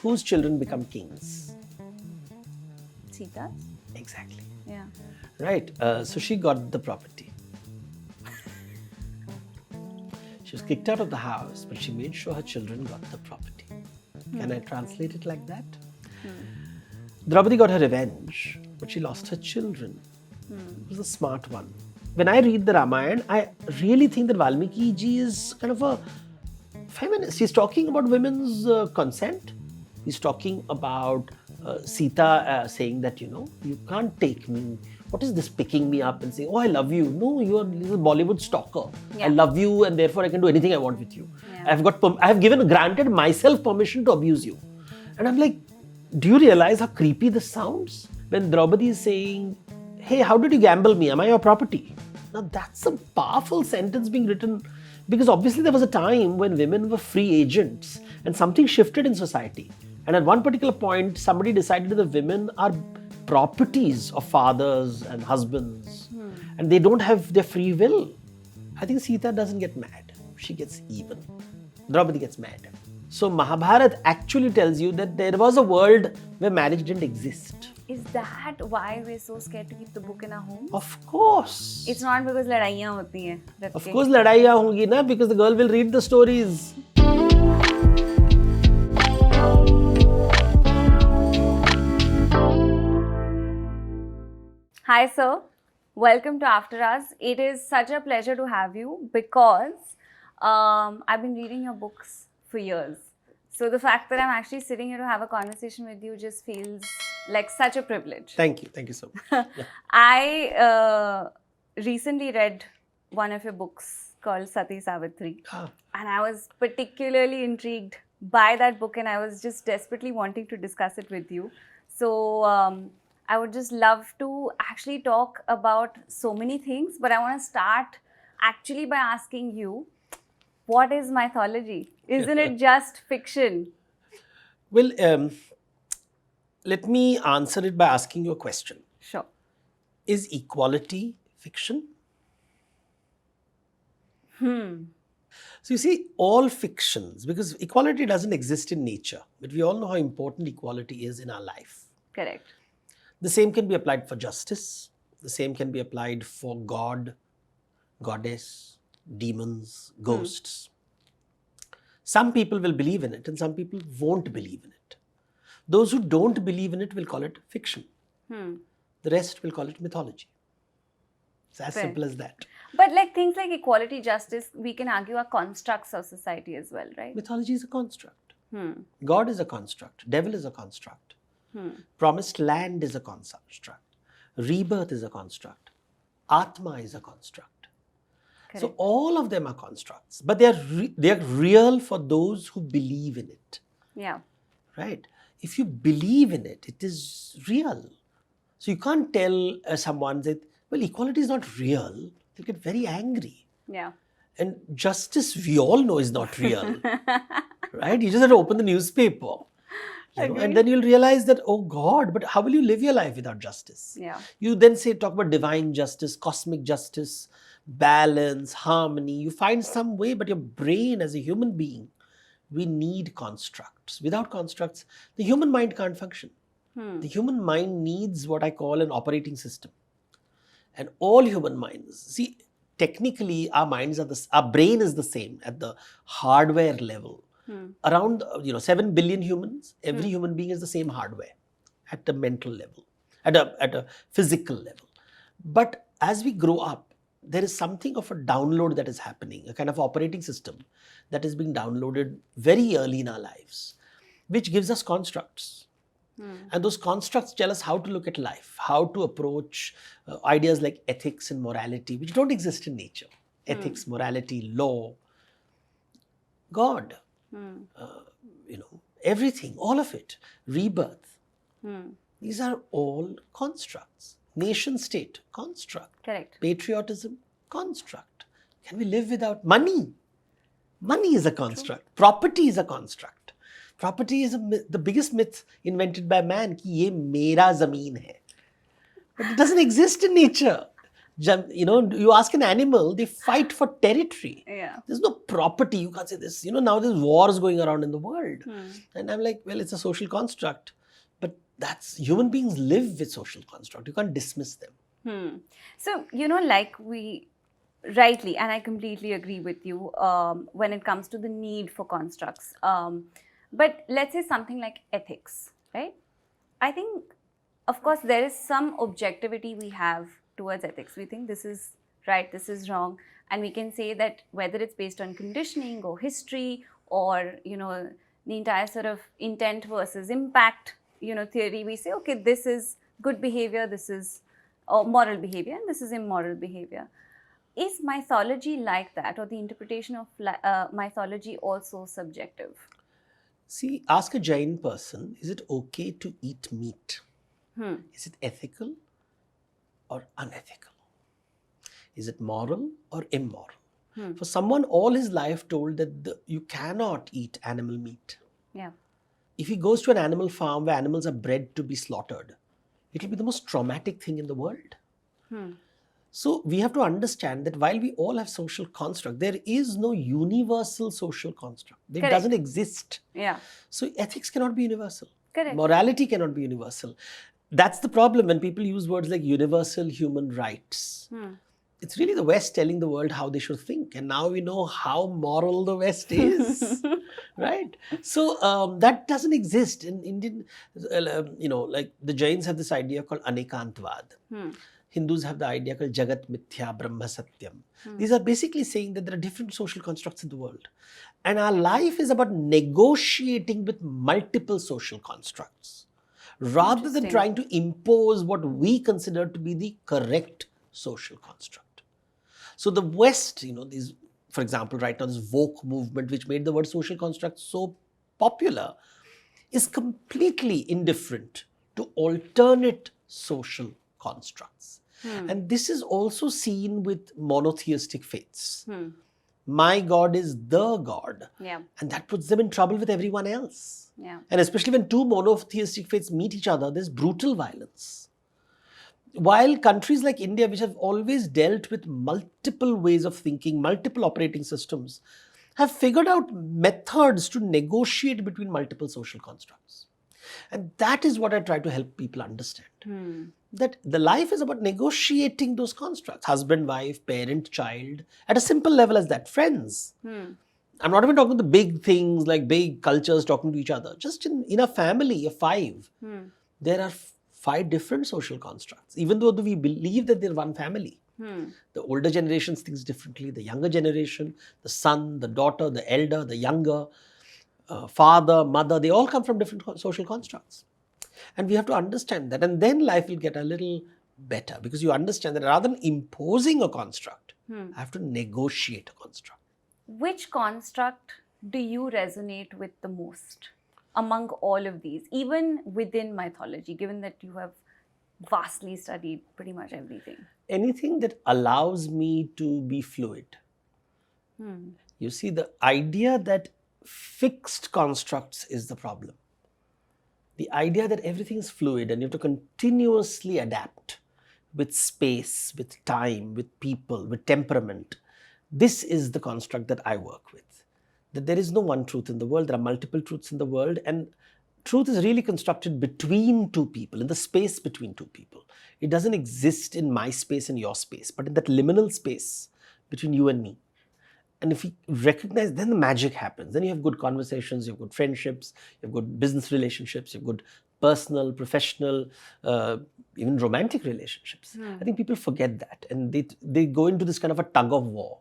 whose children become kings? Sita? Exactly. Yeah. Right. So she got the property. She was kicked out of the house, but she made sure her children got the property. Can I translate it like that? Draupadi got her revenge, but she lost her children. It was a smart one. When I read the Ramayana, I really think that Valmiki ji is kind of a feminist. He's talking about women's consent. He's talking about Sita saying that, you can't take me. What is this picking me up and saying, oh, I love you? No, you're a little Bollywood stalker. Yeah. I love you and therefore I can do anything I want with you. Yeah. I have granted myself permission to abuse you. And I'm like, do you realize how creepy this sounds? When Draupadi is saying, hey, how did you gamble me? Am I your property? Now that's a powerful sentence being written because obviously there was a time when women were free agents and something shifted in society. And at one particular point, somebody decided that the women are properties of fathers and husbands and they don't have their free will. I think Sita doesn't get mad. She gets even. Draupadi gets mad. So Mahabharata actually tells you that there was a world where marriage didn't exist. Is that why we're so scared to keep the book in our home? Of course. It's not because लड़ाइयाँ होती हैं. Of course लड़ाइयाँ होंगी ना because the girl will read the stories. Hi sir, welcome to AfterHours. It is such a pleasure to have you because I've been reading your books for years. So the fact that I'm actually sitting here to have a conversation with you just feels like such a privilege. Thank you so much. Yeah. I recently read one of your books called Sati, Savitri. And I was particularly intrigued by that book and I was just desperately wanting to discuss it with you. So I would just love to actually talk about so many things, but I want to start actually by asking you, what is mythology? Isn't it just fiction? Well, let me answer it by asking you a question. Sure. Is equality fiction? So you see, all fictions, because equality doesn't exist in nature, but we all know how important equality is in our life. Correct. The same can be applied for justice. The same can be applied for God, goddess, demons, ghosts. Some people will believe in it and some people won't believe in it. Those who don't believe in it will call it fiction. The rest will call it mythology. It's as simple as that. But like things like equality, justice, we can argue are constructs of society as well, right? Mythology is a construct. God is a construct. Devil is a construct. Promised land is a construct. Rebirth is a construct. Atma is a construct. Correct. So all of them are constructs, but they are real for those who believe in it. Yeah. Right? If you believe in it, it is real. So you can't tell someone that, well, equality is not real. They'll get very angry. Yeah. And justice, we all know, is not real. Right? You just have to open the newspaper. And then you'll realize that, oh God, but how will you live your life without justice? Yeah. You then talk about divine justice, cosmic justice, balance, harmony. You find some way, but your brain as a human being, we need constructs. Without constructs, the human mind can't function. The human mind needs what I call an operating system. And all human minds, see, technically our brain is the same at the hardware level. Around 7 billion humans, every human being is the same hardware at the mental level, at a physical level. But as we grow up, there is something of a download that is happening, a kind of operating system that is being downloaded very early in our lives, which gives us constructs. And those constructs tell us how to look at life, how to approach ideas like ethics and morality, which don't exist in nature. Ethics, morality, law, God. Everything, all of it, rebirth. These are all constructs. Nation state, construct. Correct. Patriotism, construct. Can we live without money? Money is a construct. True. Property is a construct. Property is the biggest myth invented by man, कि ये मेरा ज़मीन है. But it doesn't exist in nature. You ask an animal, they fight for territory. Yeah. There's no property. You can't say this. Now there's wars going around in the world. And I'm like, well, it's a social construct. But human beings live with social construct. You can't dismiss them. So, like we rightly, and I completely agree with you when it comes to the need for constructs. But let's say something like ethics, right? I think, of course, there is some objectivity we have towards ethics. We think this is right, this is wrong. And we can say that whether it's based on conditioning or history or, the entire sort of intent versus impact, theory, we say, okay, this is good behavior, this is moral behavior, and this is immoral behavior. Is mythology like that, or the interpretation of mythology also subjective? See, ask a Jain person, is it okay to eat meat? Is it ethical or unethical? Is it moral or immoral? For someone all his life told that you cannot eat animal meat. Yeah. If he goes to an animal farm where animals are bred to be slaughtered, it will be the most traumatic thing in the world. So we have to understand that while we all have social construct, there is no universal social construct. It Correct. doesn't exist. Yeah. So ethics cannot be universal. Correct. Morality cannot be universal. That's the problem when people use words like universal human rights. It's really the West telling the world how they should think. And now we know how moral the West is. Right? So that doesn't exist. In Indian, like the Jains have this idea called anekantvad. Hindus have the idea called Jagat Mithya Brahma Satyam. These are basically saying that there are different social constructs in the world. And our life is about negotiating with multiple social constructs rather than trying to impose what we consider to be the correct social construct. So the West, these, for example, right now this woke movement which made the word social construct so popular is completely indifferent to alternate social constructs. And this is also seen with monotheistic faiths. My God is the God. Yeah. And that puts them in trouble with everyone else. Yeah. And especially when two monotheistic faiths meet each other, there's brutal violence. While countries like India, which have always dealt with multiple ways of thinking, multiple operating systems, have figured out methods to negotiate between multiple social constructs. And that is what I try to help people understand. That the life is about negotiating those constructs. Husband, wife, parent, child, at a simple level as that. Friends. I'm not even talking the big things like big cultures talking to each other. Just in a family of 5, there are 5 different social constructs. Even though we believe that they're one family. The older generations thinks differently. The younger generation, the son, the daughter, the elder, the younger, father, mother, they all come from different social constructs. And we have to understand that. And then life will get a little better because you understand that rather than imposing a construct, I have to negotiate a construct. Which construct do you resonate with the most among all of these, even within mythology, given that you have vastly studied pretty much everything? Anything that allows me to be fluid. You see, the idea that fixed constructs is the problem. The idea that everything is fluid and you have to continuously adapt with space, with time, with people, with temperament. This is the construct that I work with. That there is no one truth in the world. There are multiple truths in the world. And truth is really constructed between two people, in the space between two people. It doesn't exist in my space and your space, but in that liminal space between you and me. And if you recognize, then the magic happens. Then you have good conversations, you have good friendships, you have good business relationships, you have good personal, professional, even romantic relationships. I think people forget that. And they go into this kind of a tug of war.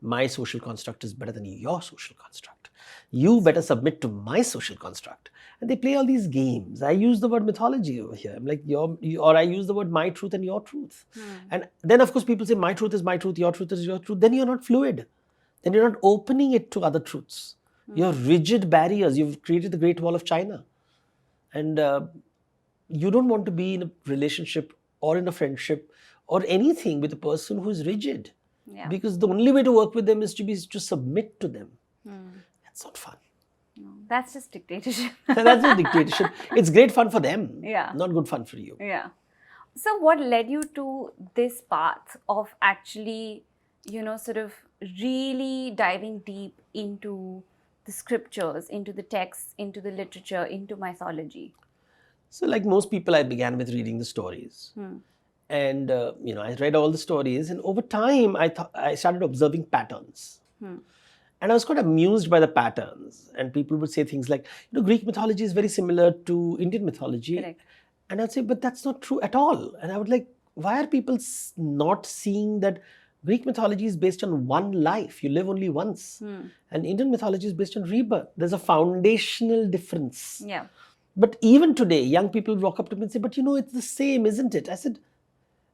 My social construct is better than your social construct. You better submit to my social construct. And they play all these games. I use the word mythology over here. I'm like, or I use the word my truth and your truth. And then, of course, people say my truth is my truth, your truth is your truth. Then you're not fluid. Then you're not opening it to other truths. You have rigid barriers. You've created the Great Wall of China. And you don't want to be in a relationship or in a friendship or anything with a person who is rigid. Yeah. Because the only way to work with them is to submit to them. That's not fun. No, that's just dictatorship. That's just dictatorship. It's great fun for them. Yeah. Not good fun for you. Yeah. So what led you to this path of actually, sort of really diving deep into the scriptures, into the texts, into the literature, into mythology? So like most people, I began with reading the stories. And, I read all the stories. And over time, I started observing patterns. And I was quite amused by the patterns. And people would say things like, Greek mythology is very similar to Indian mythology. Correct. And I'd say, but that's not true at all. And I would like, why are people not seeing that Greek mythology is based on one life? You live only once. And Indian mythology is based on rebirth. There's a foundational difference. Yeah. But even today, young people walk up to me and say, but it's the same, isn't it? I said,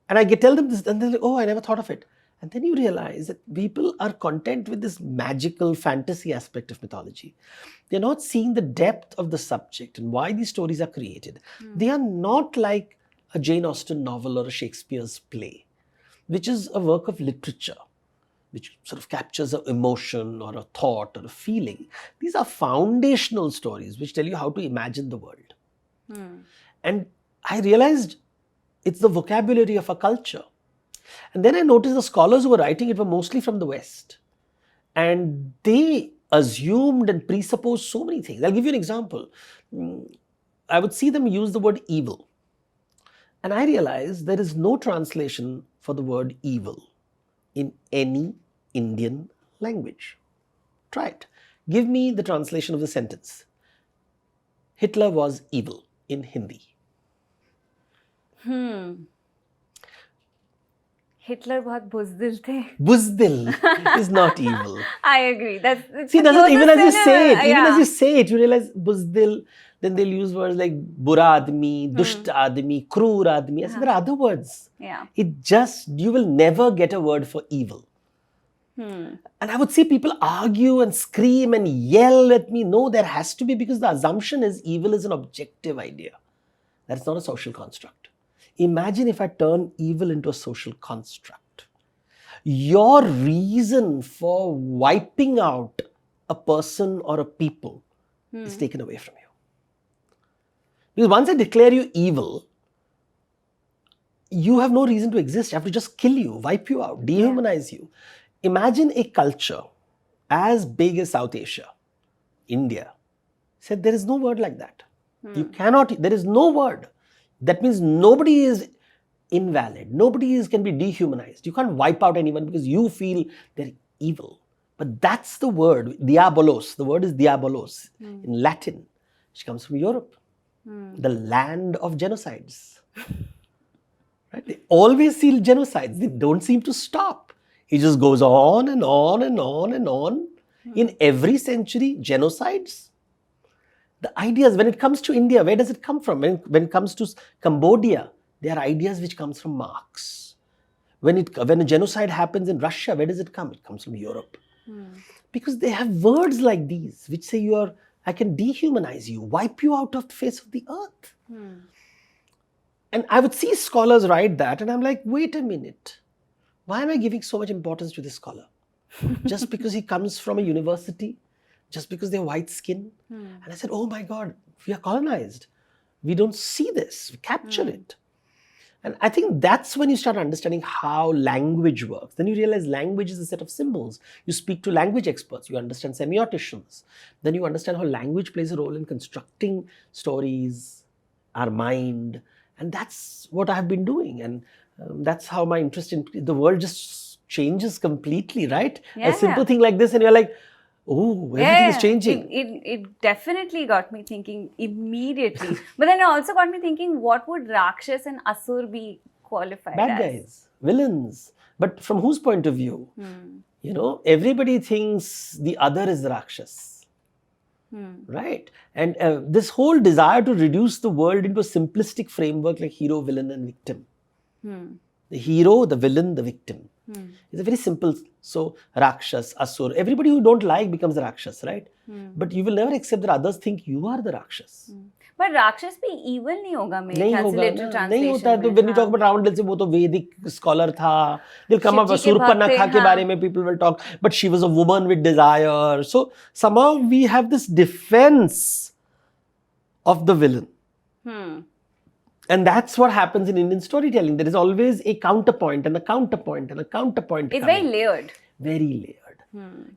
and I tell them this, and they're like, oh, I never thought of it. And then you realize that people are content with this magical fantasy aspect of mythology. They're not seeing the depth of the subject and why these stories are created. They are not like a Jane Austen novel or a Shakespeare's play, which is a work of literature, which sort of captures an emotion or a thought or a feeling. These are foundational stories which tell you how to imagine the world. And I realized it's the vocabulary of a culture. And then I noticed the scholars who were writing it were mostly from the West. And they assumed and presupposed so many things. I'll give you an example. I would see them use the word evil. And I realized there is no translation for the word evil in any Indian language. Try it. Give me the translation of the sentence. Hitler was evil in Hindi. Hitler बहुत बुज़दिल थे. Buzdil is not evil. I agree. See, even as you say it, you realize buzdil. Then they'll use words like bura admi, dusht admi, kroor admi. There are other words. Yeah. You will never get a word for evil. And I would see people argue and scream and yell at me. No, there has to be, because the assumption is evil is an objective idea. That's not a social construct. Imagine if I turn evil into a social construct. Your reason for wiping out a person or a people is taken away from you. Because once I declare you evil, you have no reason to exist. I have to just kill you, wipe you out, dehumanize you. Imagine a culture as big as South Asia, India, said there is no word like that. You cannot, there is no word. That means nobody is invalid. Nobody can be dehumanized. You can't wipe out anyone because you feel they're evil. But that's the word, diabolos. The word is diabolos in Latin, which comes from Europe, the land of genocides. Right? They always see genocides. They don't seem to stop. It just goes on and on and on and on. In every century, genocides. The ideas, when it comes to India, where does it come from? When it comes to Cambodia, there are ideas which comes from Marx. When a genocide happens in Russia, where does it come? It comes from Europe. Because they have words like these, which say I can dehumanize you, wipe you out of the face of the earth. And I would see scholars write that, and I'm like, wait a minute. Why am I giving so much importance to this scholar? Just because he comes from a university? Just because they have white skin? And I said, oh my God, we are colonized. We don't see this, we capture it. And I think that's when you start understanding how language works. Then you realize language is a set of symbols. You speak to language experts, you understand semioticians. Then you understand how language plays a role in constructing stories, our mind. And that's what I've been doing. And that's how my interest in the world just changes completely, right? A simple thing like this and you're like, oh, everything is changing. It definitely got me thinking immediately. But then it also got me thinking, what would Rakshas and Asur be qualified Bad as? guys, villains. But from whose point of view? Everybody thinks the other is the Rakshas. Right? And this whole desire to reduce the world into a simplistic framework like hero, villain and victim. The hero, the villain, the victim. It's a very simple, so Rakshas, Asur, everybody who don't like becomes the Rakshas, right? But you will never accept that others think you are the Rakshas. But Rakshas be evil नहीं होगा मेरे नहीं ख्याल से होगा literal ना, translation नहीं होता है. तो में, when you talk about Roundel से वो तो Vedic scholar था. They'll come up शिव जी के Surpanakha भक्त थे, के बारे में people will talk, but she was a woman with desire. So somehow we have this defense of the villain. And that's what happens in Indian storytelling. There is always a counterpoint and a counterpoint and a counterpoint. It's coming. very layered. Very layered.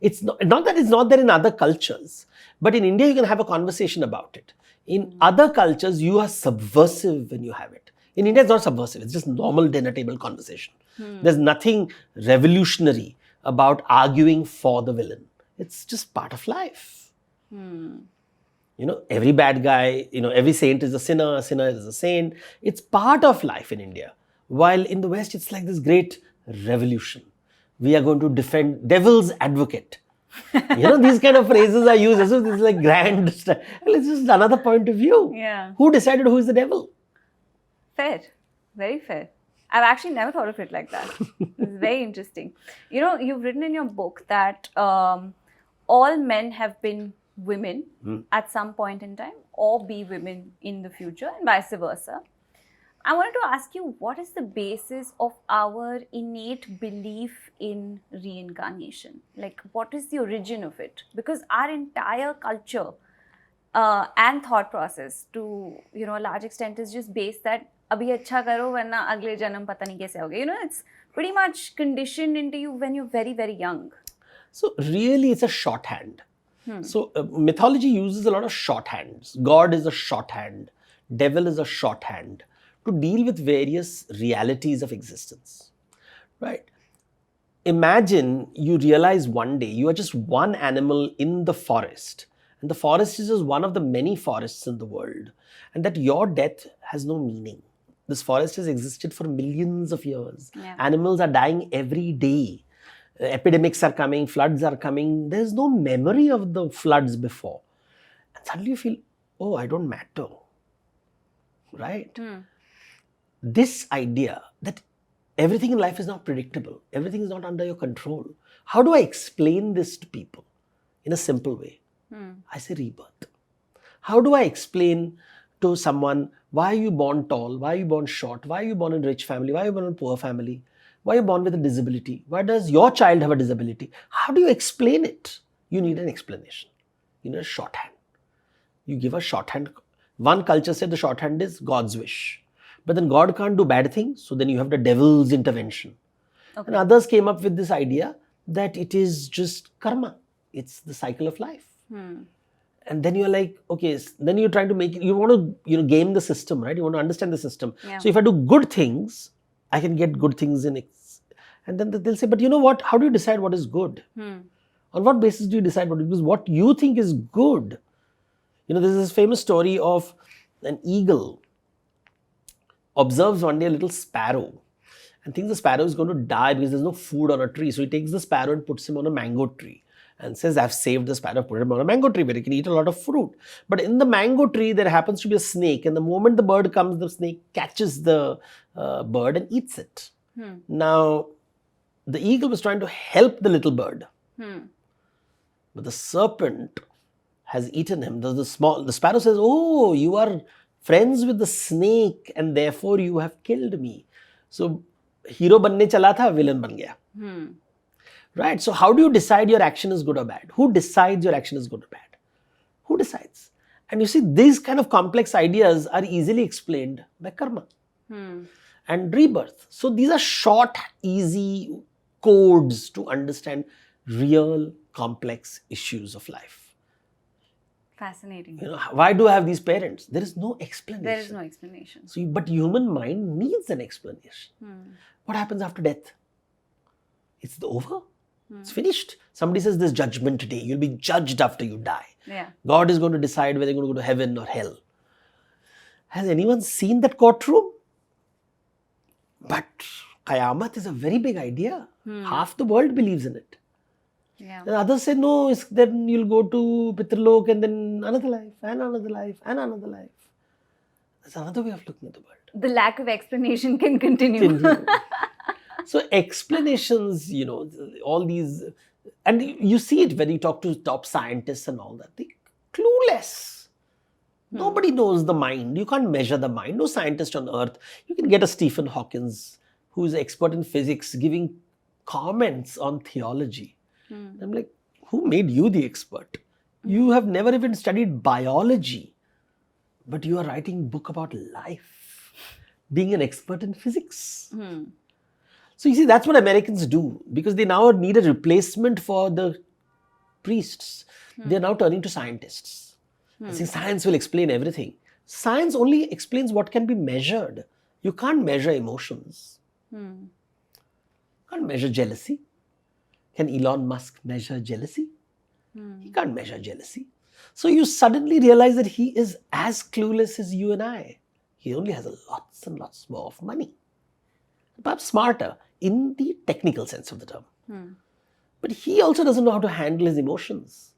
It's not that it's not there in other cultures, but in India you can have a conversation about it. In other cultures, you are subversive when you have it. In India, it's not subversive. It's just normal dinner table conversation. There's nothing revolutionary about arguing for the villain. It's just part of life. Every bad guy, every saint is a sinner is a saint. It's part of life in India. While in the West, it's like this great revolution. We are going to defend devil's advocate. These kind of phrases are used as if this is like grand. Well, it's just another point of view. Yeah. Who decided who is the devil? Fair. Very fair. I've actually never thought of it like that. It's very interesting. You've written in your book that all men have been women at some point in time or be women in the future and vice versa. I wanted to ask you, what is the basis of our innate belief in reincarnation? Like, what is the origin of it? Because our entire culture and thought process to, a large extent is just based that abhi acha karo varna agle janam pata nahi kaise hoge. It's pretty much conditioned into you when you're very, very young. So really it's a shorthand. So mythology uses a lot of shorthands. God is a shorthand. Devil is a shorthand to deal with various realities of existence, right? Imagine you realize one day you are just one animal in the forest, and the forest is just one of the many forests in the world, and that your death has no meaning. This forest has existed for millions of years. Yeah. Animals are dying every day. Epidemics are coming, floods are coming. There's no memory of the floods before. And suddenly you feel, oh, I don't matter, right? This idea that everything in life is not predictable, everything is not under your control. How do I explain this to people in a simple way? I say rebirth. How do I explain to someone, why are you born tall? Why are you born short? Why are you born in a rich family? Why are you born in a poor family? Why are you born with a disability? Why does your child have a disability? How do you explain it? You need an explanation. You need a shorthand. You give a shorthand. One culture said the shorthand is God's wish. But then God can't do bad things, so then you have the devil's intervention. Okay. And others came up with this idea that it is just karma. It's the cycle of life. And then you're like, okay, then you're trying to make it, you want to, game the system, right? You want to understand the system. Yeah. So if I do good things, I can get good things in it. And then they'll say, but you know what? How do you decide what is good? On what basis do you decide what is good? Because what you think is good. There's this famous story of an eagle observes one day a little sparrow and thinks the sparrow is going to die because there's no food on a tree. So he takes the sparrow and puts him on a mango tree and says, I've saved the sparrow, put him on a mango tree where he can eat a lot of fruit. But in the mango tree, there happens to be a snake. And the moment the bird comes, the snake catches the bird and eats it. Now, the eagle was trying to help the little bird. But the serpent has eaten him. The sparrow says, oh, you are friends with the snake and therefore you have killed me. So, hero banne chala tha, villain ban gaya. Right? So, how do you decide your action is good or bad? Who decides your action is good or bad? Who decides? And you see, these kind of complex ideas are easily explained by karma and rebirth. So, these are short, easy codes to understand real complex issues of life. Fascinating. Why do I have these parents? There is no explanation. There is no explanation. So, but human mind needs an explanation. What happens after death? It's over. It's finished. Somebody says this judgment day. You'll be judged after you die. Yeah. God is going to decide whether you're going to go to heaven or hell. Has anyone seen that courtroom? But Qayamat is a very big idea. Half the world believes in it. Yeah. And others say, no, then you'll go to Pitralok and then another life, and another life, and another life. That's another way of looking at the world. The lack of explanation can continue. So explanations, all these, and you see it when you talk to top scientists and all that, they're clueless. Nobody knows the mind. You can't measure the mind. No scientist on earth. You can get a Stephen Hawking who is expert in physics giving comments on theology. I'm like, who made you the expert? You have never even studied biology, but you are writing a book about life. being an expert in physics. So you see, that's what Americans do, because they now need a replacement for the priests. They're now turning to scientists. I think science will explain everything. Science only explains what can be measured. You can't measure emotions. You can't measure jealousy. Can Elon Musk measure jealousy? He can't measure jealousy. So you suddenly realize that he is as clueless as you and I. He only has lots and lots more of money. Perhaps smarter in the technical sense of the term. But he also doesn't know how to handle his emotions.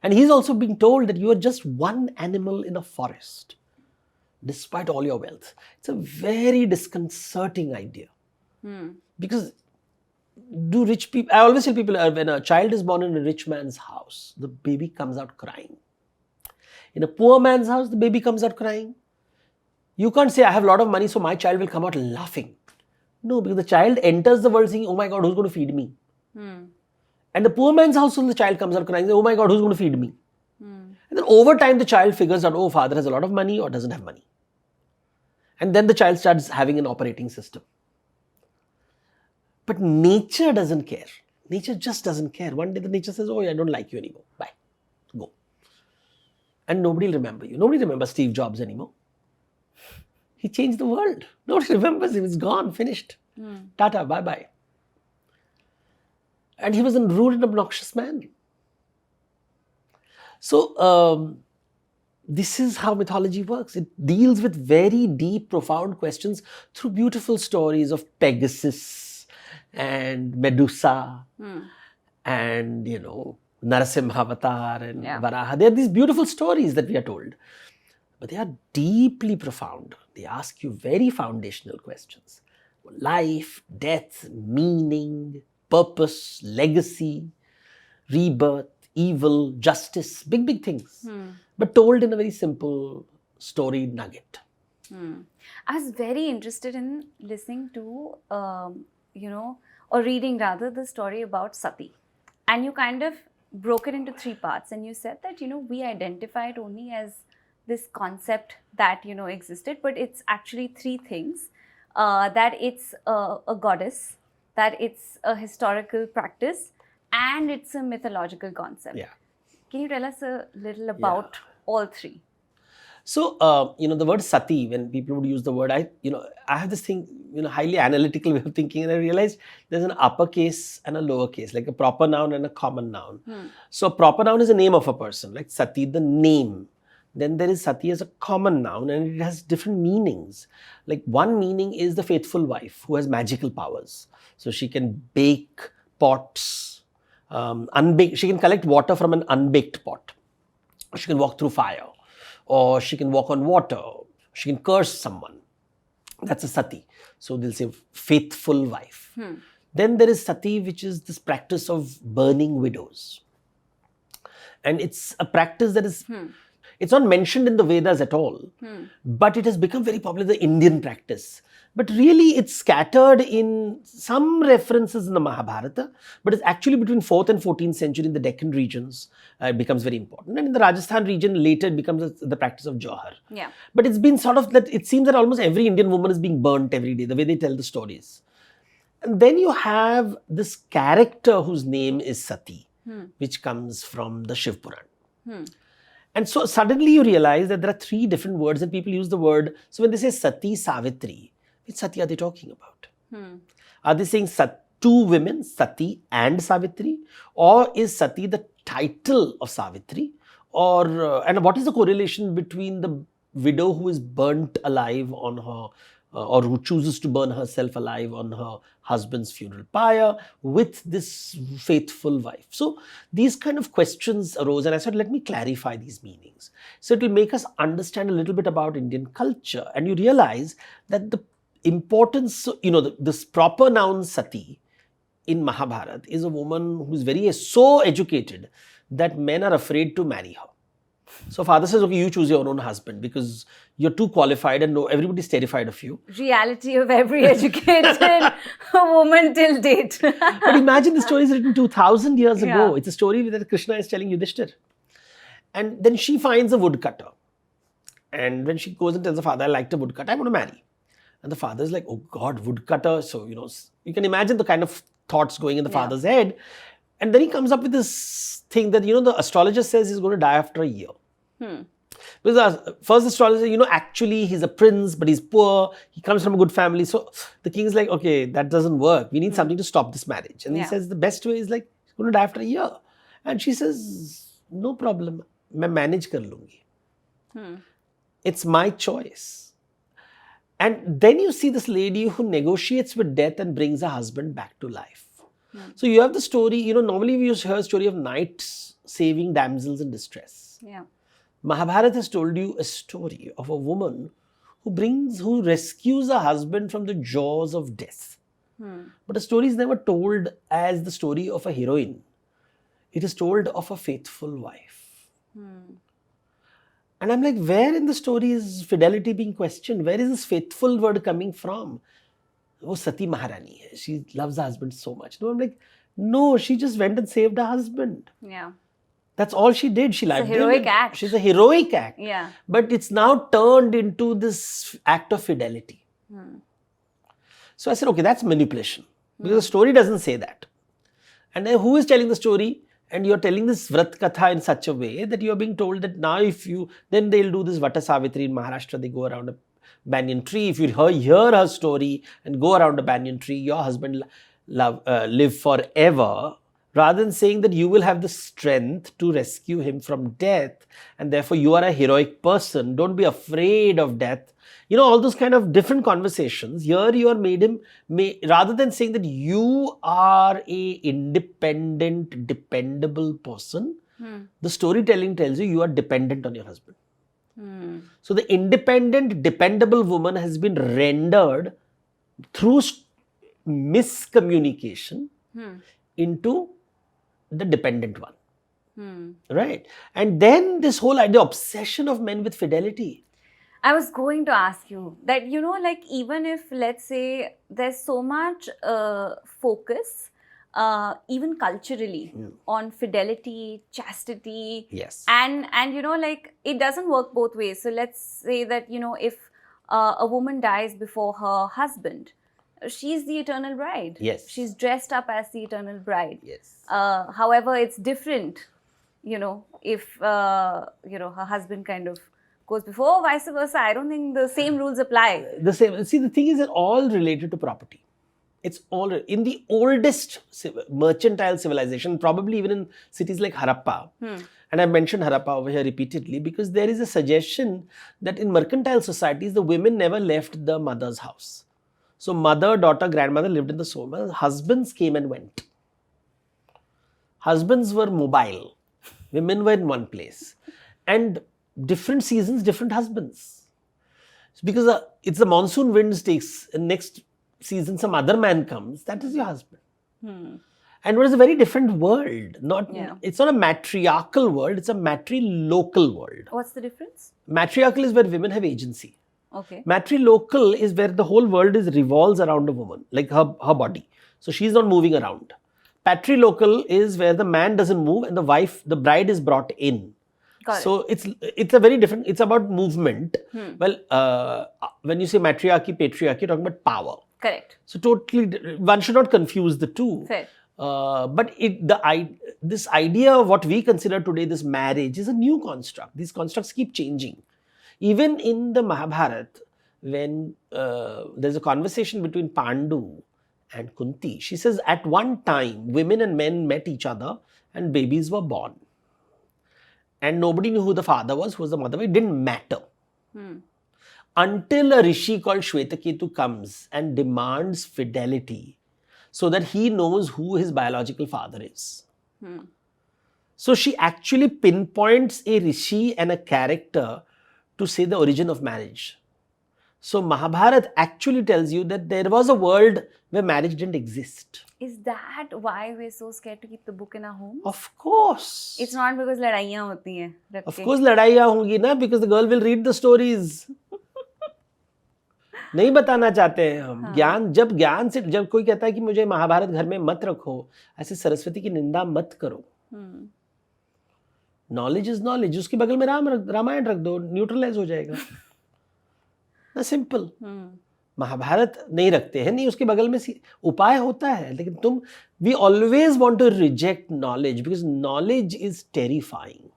And he's also being told that you are just one animal in a forest, despite all your wealth. It's a very disconcerting idea. Because do rich people, I always tell people, when a child is born in a rich man's house, the baby comes out crying. In a poor man's house, the baby comes out crying. You can't say, I have a lot of money, so my child will come out laughing. No, because the child enters the world saying, oh my God, who's going to feed me? And the poor man's house, the child comes out crying, oh my God, who's going to feed me? And then over time, the child figures out, oh, father has a lot of money or doesn't have money. And then the child starts having an operating system. But nature doesn't care. Nature just doesn't care. One day the nature says, oh, I don't like you anymore. Bye. Go. And nobody will remember you. Nobody remembers Steve Jobs anymore. He changed the world. Nobody remembers him. It's gone, finished. Tata, bye-bye. And he was a rude and obnoxious man. So, this is how mythology works. It deals with very deep, profound questions through beautiful stories of Pegasus and Medusa and, Narasimha Avatar and Varaha. There are these beautiful stories that we are told. But they are deeply profound. They ask you very foundational questions. Life, death, meaning, purpose, legacy, rebirth, evil, justice, big, big things. But told in a very simple story nugget. I was very interested in listening to, or reading rather, the story about Sati. And you kind of broke it into 3 parts. And you said that, we identify it only as this concept that, existed, but it's actually 3 things. That it's a goddess, that it's a historical practice, and it's a mythological concept. Yeah. Can you tell us a little about all 3? So, the word Sati, when people would use the word, I have this thing, highly analytical way of thinking, and I realized there's an uppercase and a lowercase, like a proper noun and a common noun. So, a proper noun is the name of a person, like Sati, the name. Then there is Sati as a common noun, and it has different meanings. Like one meaning is the faithful wife who has magical powers. So she can bake pots, she can collect water from an unbaked pot. She can walk through fire, or she can walk on water. She can curse someone. That's a Sati. So they'll say faithful wife. Then there is Sati, which is this practice of burning widows. And it's a practice that is... It's not mentioned in the Vedas at all, but it has become very popular, the Indian practice. But really, it's scattered in some references in the Mahabharata, but it's actually between 4th and 14th century in the Deccan regions, it becomes very important. And in the Rajasthan region, later it becomes the practice of Johar. Yeah. But it's been sort of that, it seems that almost every Indian woman is being burnt every day, the way they tell the stories. And then you have this character whose name is Sati, which comes from the Shiv Puran. And so suddenly you realize that there are 3 different words and people use the word. So when they say Sati, Savitri, which Sati are they talking about? Are they saying 2 women, Sati and Savitri? Or is Sati the title of Savitri? Or and what is the correlation between the widow who is burnt alive on her, or who chooses to burn herself alive on her husband's funeral pyre, with this faithful wife? So these kind of questions arose, and I said, let me clarify these meanings. So it will make us understand a little bit about Indian culture, and you realize that the importance, this proper noun Sati in Mahabharata is a woman who is so educated that men are afraid to marry her. So father says, okay, you choose your own husband because you're too qualified and everybody's terrified of you. Reality of every educated woman till date. But imagine the story is written 2000 years ago. It's a story that Krishna is telling Yudhishthir. And then she finds a woodcutter. And when she goes and tells the father, I liked a woodcutter, I want to marry. And the father's like, oh God, woodcutter. So, you can imagine the kind of thoughts going in the Yeah. father's head. And then he comes up with this thing that, the astrologer says he's going to die after a year. Because the first astrologer, actually he's a prince, but he's poor. He comes from a good family. So the king's like, okay, that doesn't work. We need something to stop this marriage. And he says the best way is like, he's going to die after a year. And she says, no problem. मैं manage कर लूंगी. It's my choice. And then you see this lady who negotiates with death and brings her husband back to life. So you have the story, normally we used to hear a story of knights saving damsels in distress. Yeah. Mahabharata has told you a story of a woman who rescues her husband from the jaws of death. But the story is never told as the story of a heroine. It is told of a faithful wife. And I'm like, where in the story is fidelity being questioned? Where is this faithful word coming from? Oh, Sati Maharani hai. She loves her husband so much. No, I'm like, no, she just went and saved her husband. Yeah. That's all she did. She lived a heroic act. She's a heroic act. Yeah. But it's now turned into this act of fidelity. So I said, okay, that's manipulation. Because the story doesn't say that. And then who is telling the story? And you're telling this Vrat Katha in such a way that you're being told that now then they'll do this Vata Savitri in Maharashtra. They go around a banyan tree. If you hear her story and go around a banyan tree, your husband live forever. Rather than saying that you will have the strength to rescue him from death and therefore you are a heroic person. Don't be afraid of death. All those kind of different conversations. Here you are rather than saying that you are a independent, dependable person, the storytelling tells you are dependent on your husband. So the independent, dependable woman has been rendered through miscommunication into the dependent one. Right? And then this whole idea, obsession of men with fidelity. I was going to ask you that, even if, let's say, there's so much focus, even culturally, on fidelity, chastity. Yes. And it doesn't work both ways. So let's say that, if a woman dies before her husband, she's the eternal bride. Yes. She's dressed up as the eternal bride. Yes. However, it's different, if, her husband kind of goes before, vice versa. I don't think the same rules apply. The same. See, the thing is, it's all related to property. It's all in the oldest mercantile civilization, probably even in cities like Harappa. And I mentioned Harappa over here repeatedly because there is a suggestion that in mercantile societies, the women never left the mother's house. So mother, daughter, grandmother lived in the soma. Husbands came and went. Husbands were mobile. Women were in one place. And different seasons, different husbands. Because it's the monsoon winds takes, and next season some other man comes, that is your husband. And it was a very different world. It's not a matriarchal world, it's a matrilocal world. What's the difference? Matriarchal is where women have agency. Okay. Matrilocal is where the whole world revolves around a woman, like her body. So she's not moving around. Patrilocal is where the man doesn't move and the bride is brought in. So it's a very different, it's about movement. Well, when you say matriarchy, patriarchy, you're talking about power. Correct. So totally, one should not confuse the two. Fair. But this idea of what we consider today, this marriage, is a new construct. These constructs keep changing. Even in the Mahabharata, when there's a conversation between Pandu and Kunti, she says at one time, women and men met each other and babies were born. And nobody knew who the father was, who was the mother. It didn't matter. Until a rishi called Shwetaketu comes and demands fidelity so that he knows who his biological father is. So she actually pinpoints a rishi and a character to say the origin of marriage. So Mahabharata actually tells you that there was a world where marriage didn't exist. Is that why we're so scared to keep the book in our homes? Of course. It's not because लड़ाइयाँ होती हैं. Of course लड़ाइयाँ होंगी ना, because the girl will read the stories. नहीं बताना चाहते हैं हम. ज्ञान से जब कोई कहता है कि मुझे महाभारत घर में मत रखो, ऐसे सरस्वती की निंदा मत करो. Knowledge is knowledge. उसके बगल में रामायण रख दो, न्यूट्रलाइज हो जाएगा. That's simple. महाभारत नहीं रखते हैं, नहीं उसके बगल में उपाय होता है, लेकिन तुम we always want to reject knowledge because knowledge is terrifying,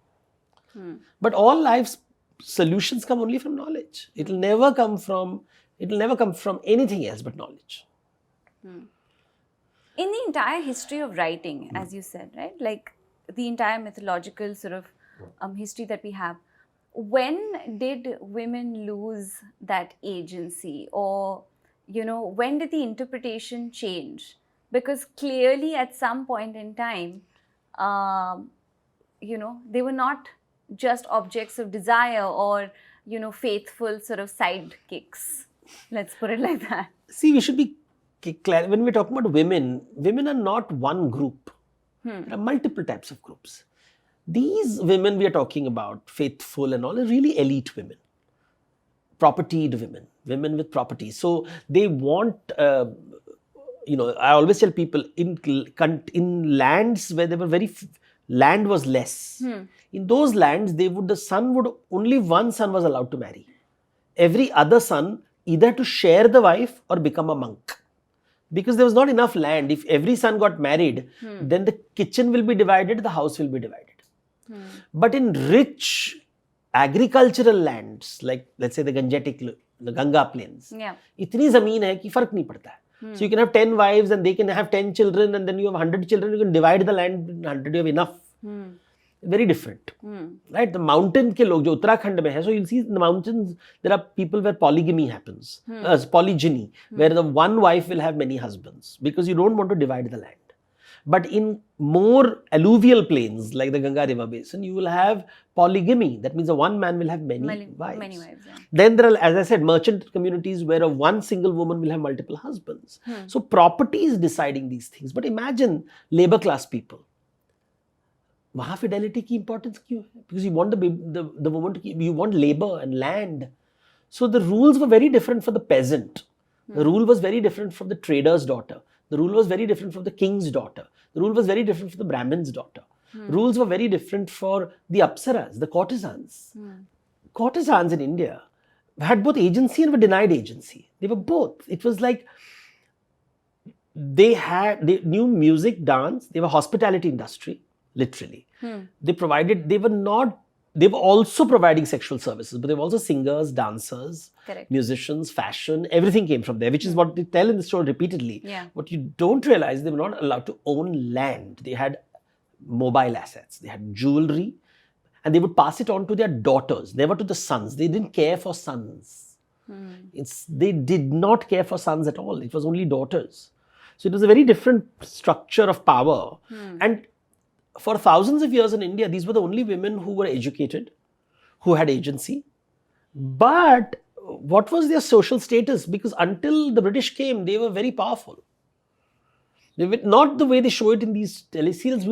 but all life solutions come only from knowledge. It will never come from anything else but knowledge. In the entire history of writing, as you said, right, like the entire mythological sort of history that we have, when did women lose that agency, or when did the interpretation change? Because clearly at some point in time, they were not just objects of desire or faithful sort of sidekicks, let's put it like that. See, we should be clear when we're talking about women are not one group. There are multiple types of groups. These women we are talking about, faithful and all, are really elite women, propertied women with property. So they want I always tell people in lands where there were land was less. In those lands, only one son was allowed to marry. Every other son either to share the wife or become a monk. Because there was not enough land. If every son got married, then the kitchen will be divided, the house will be divided. But in rich agricultural lands, like let's say the Ganga plains, itni zameen hai ki fark nahi padta hai. So you can have 10 wives and they can have 10 children, and then you have 100 children, you can divide the land in 100, you have enough. Very different. Right? The mountain ke log, jo Uttarakhand mein hai, so you'll see in the mountains, there are people where polygamy happens, polygyny, where the one wife will have many husbands, because you don't want to divide the land. But in more alluvial plains, like the Ganga river basin, you will have polygamy. That means one man will have many wives. Yeah. Then there are, as I said, merchant communities where one single woman will have multiple husbands. So property is deciding these things. But imagine labor class people. वहाँ fidelity की importance क्यों है? Because you want the woman to keep, you want labor and land. So the rules were very different for the peasant. The rule was very different from the trader's daughter. The rule was very different from the king's daughter. The rule was very different for the Brahmin's daughter. Rules were very different for the apsaras, the courtesans. Courtesans in India had both agency and were denied agency. They were both. It was like they knew music, dance, they were hospitality industry, literally. They were also providing sexual services, but they were also singers, dancers, musicians, fashion, everything came from there, which is what they tell in the story repeatedly. What you don't realize, they were not allowed to own land. They had mobile assets, they had jewelry, and they would pass it on to their daughters, never to the sons. They didn't care for sons. They did not care for sons at all. It was only daughters. So it was a very different structure of power. And for thousands of years in India, these were the only women who were educated, who had agency. But what was their social status? Because until the British came, they were very powerful. They were not the way they show it in these teleserials.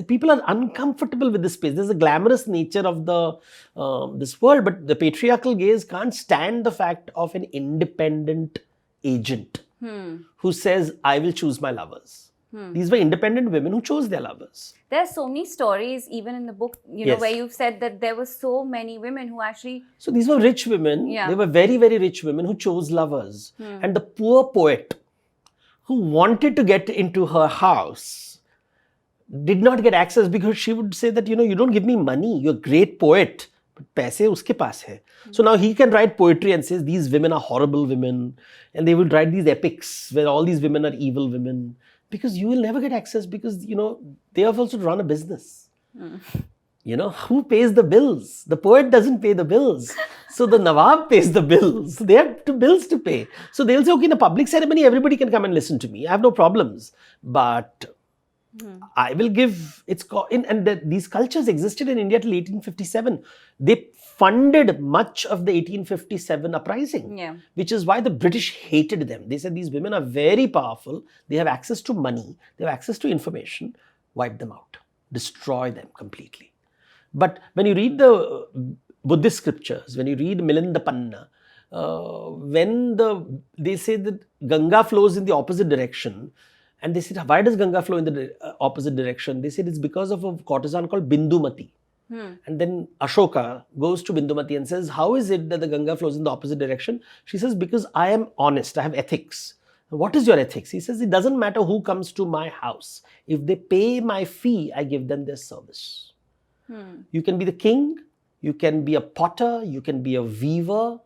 People are uncomfortable with this space. There's a glamorous nature of this world, but the patriarchal gaze can't stand the fact of an independent agent who says, I will choose my lovers. These were independent women who chose their lovers. There are so many stories, even in the book, where you've said that there were so many women who actually... So these were rich women. They were very, very rich women who chose lovers. And the poor poet who wanted to get into her house did not get access, because she would say that, you don't give me money. You're a great poet, but paise uske paas hai. So now he can write poetry and says these women are horrible women. And they will write these epics where all these women are evil women. Because you will never get access, because, they have also to run a business. Who pays the bills? The poet doesn't pay the bills. So the Nawab pays the bills. So they have bills to pay. So they'll say, okay, in a public ceremony, everybody can come and listen to me. I have no problems. But I will give, these cultures existed in India till 1857. They funded much of the 1857 uprising, which is why the British hated them. They said these women are very powerful, they have access to money, they have access to information, wipe them out, destroy them completely. But when you read the Buddhist scriptures, when you read Milinda Panna, they say that Ganga flows in the opposite direction, and they said, why does Ganga flow in the opposite direction? They said it's because of a courtesan called Bindumati. And then Ashoka goes to Bindumati and says, how is it that the Ganga flows in the opposite direction? She says, because I am honest, I have ethics. What is your ethics? He says, it doesn't matter who comes to my house. If they pay my fee, I give them their service. You can be the king, you can be a potter, you can be a weaver.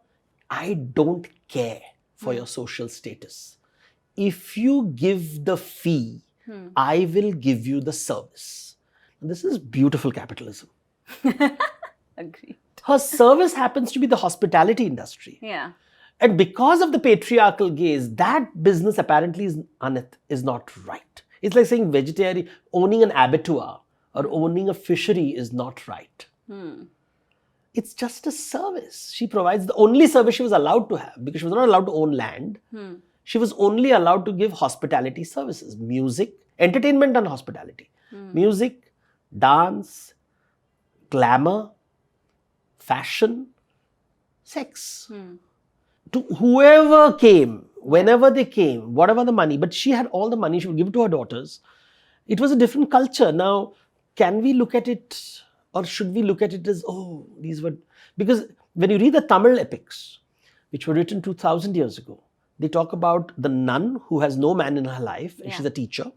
I don't care for your social status. If you give the fee, I will give you the service. This is beautiful capitalism. Agreed. Her service happens to be the hospitality industry. Yeah. And because of the patriarchal gaze, that business apparently is not right. It's like saying vegetarian, owning an abattoir or owning a fishery is not right. It's just a service. She provides the only service she was allowed to have because she was not allowed to own land. She was only allowed to give hospitality services, music, entertainment and hospitality. Music, dance, glamour, fashion, sex. To whoever came, whenever they came, whatever the money, but she had all the money, she would give it to her daughters. It was a different culture. Now, can we look at it or should we look at it as, oh, these were, because when you read the Tamil epics, which were written 2000 years ago, they talk about the nun who has no man in her life and she's a teacher.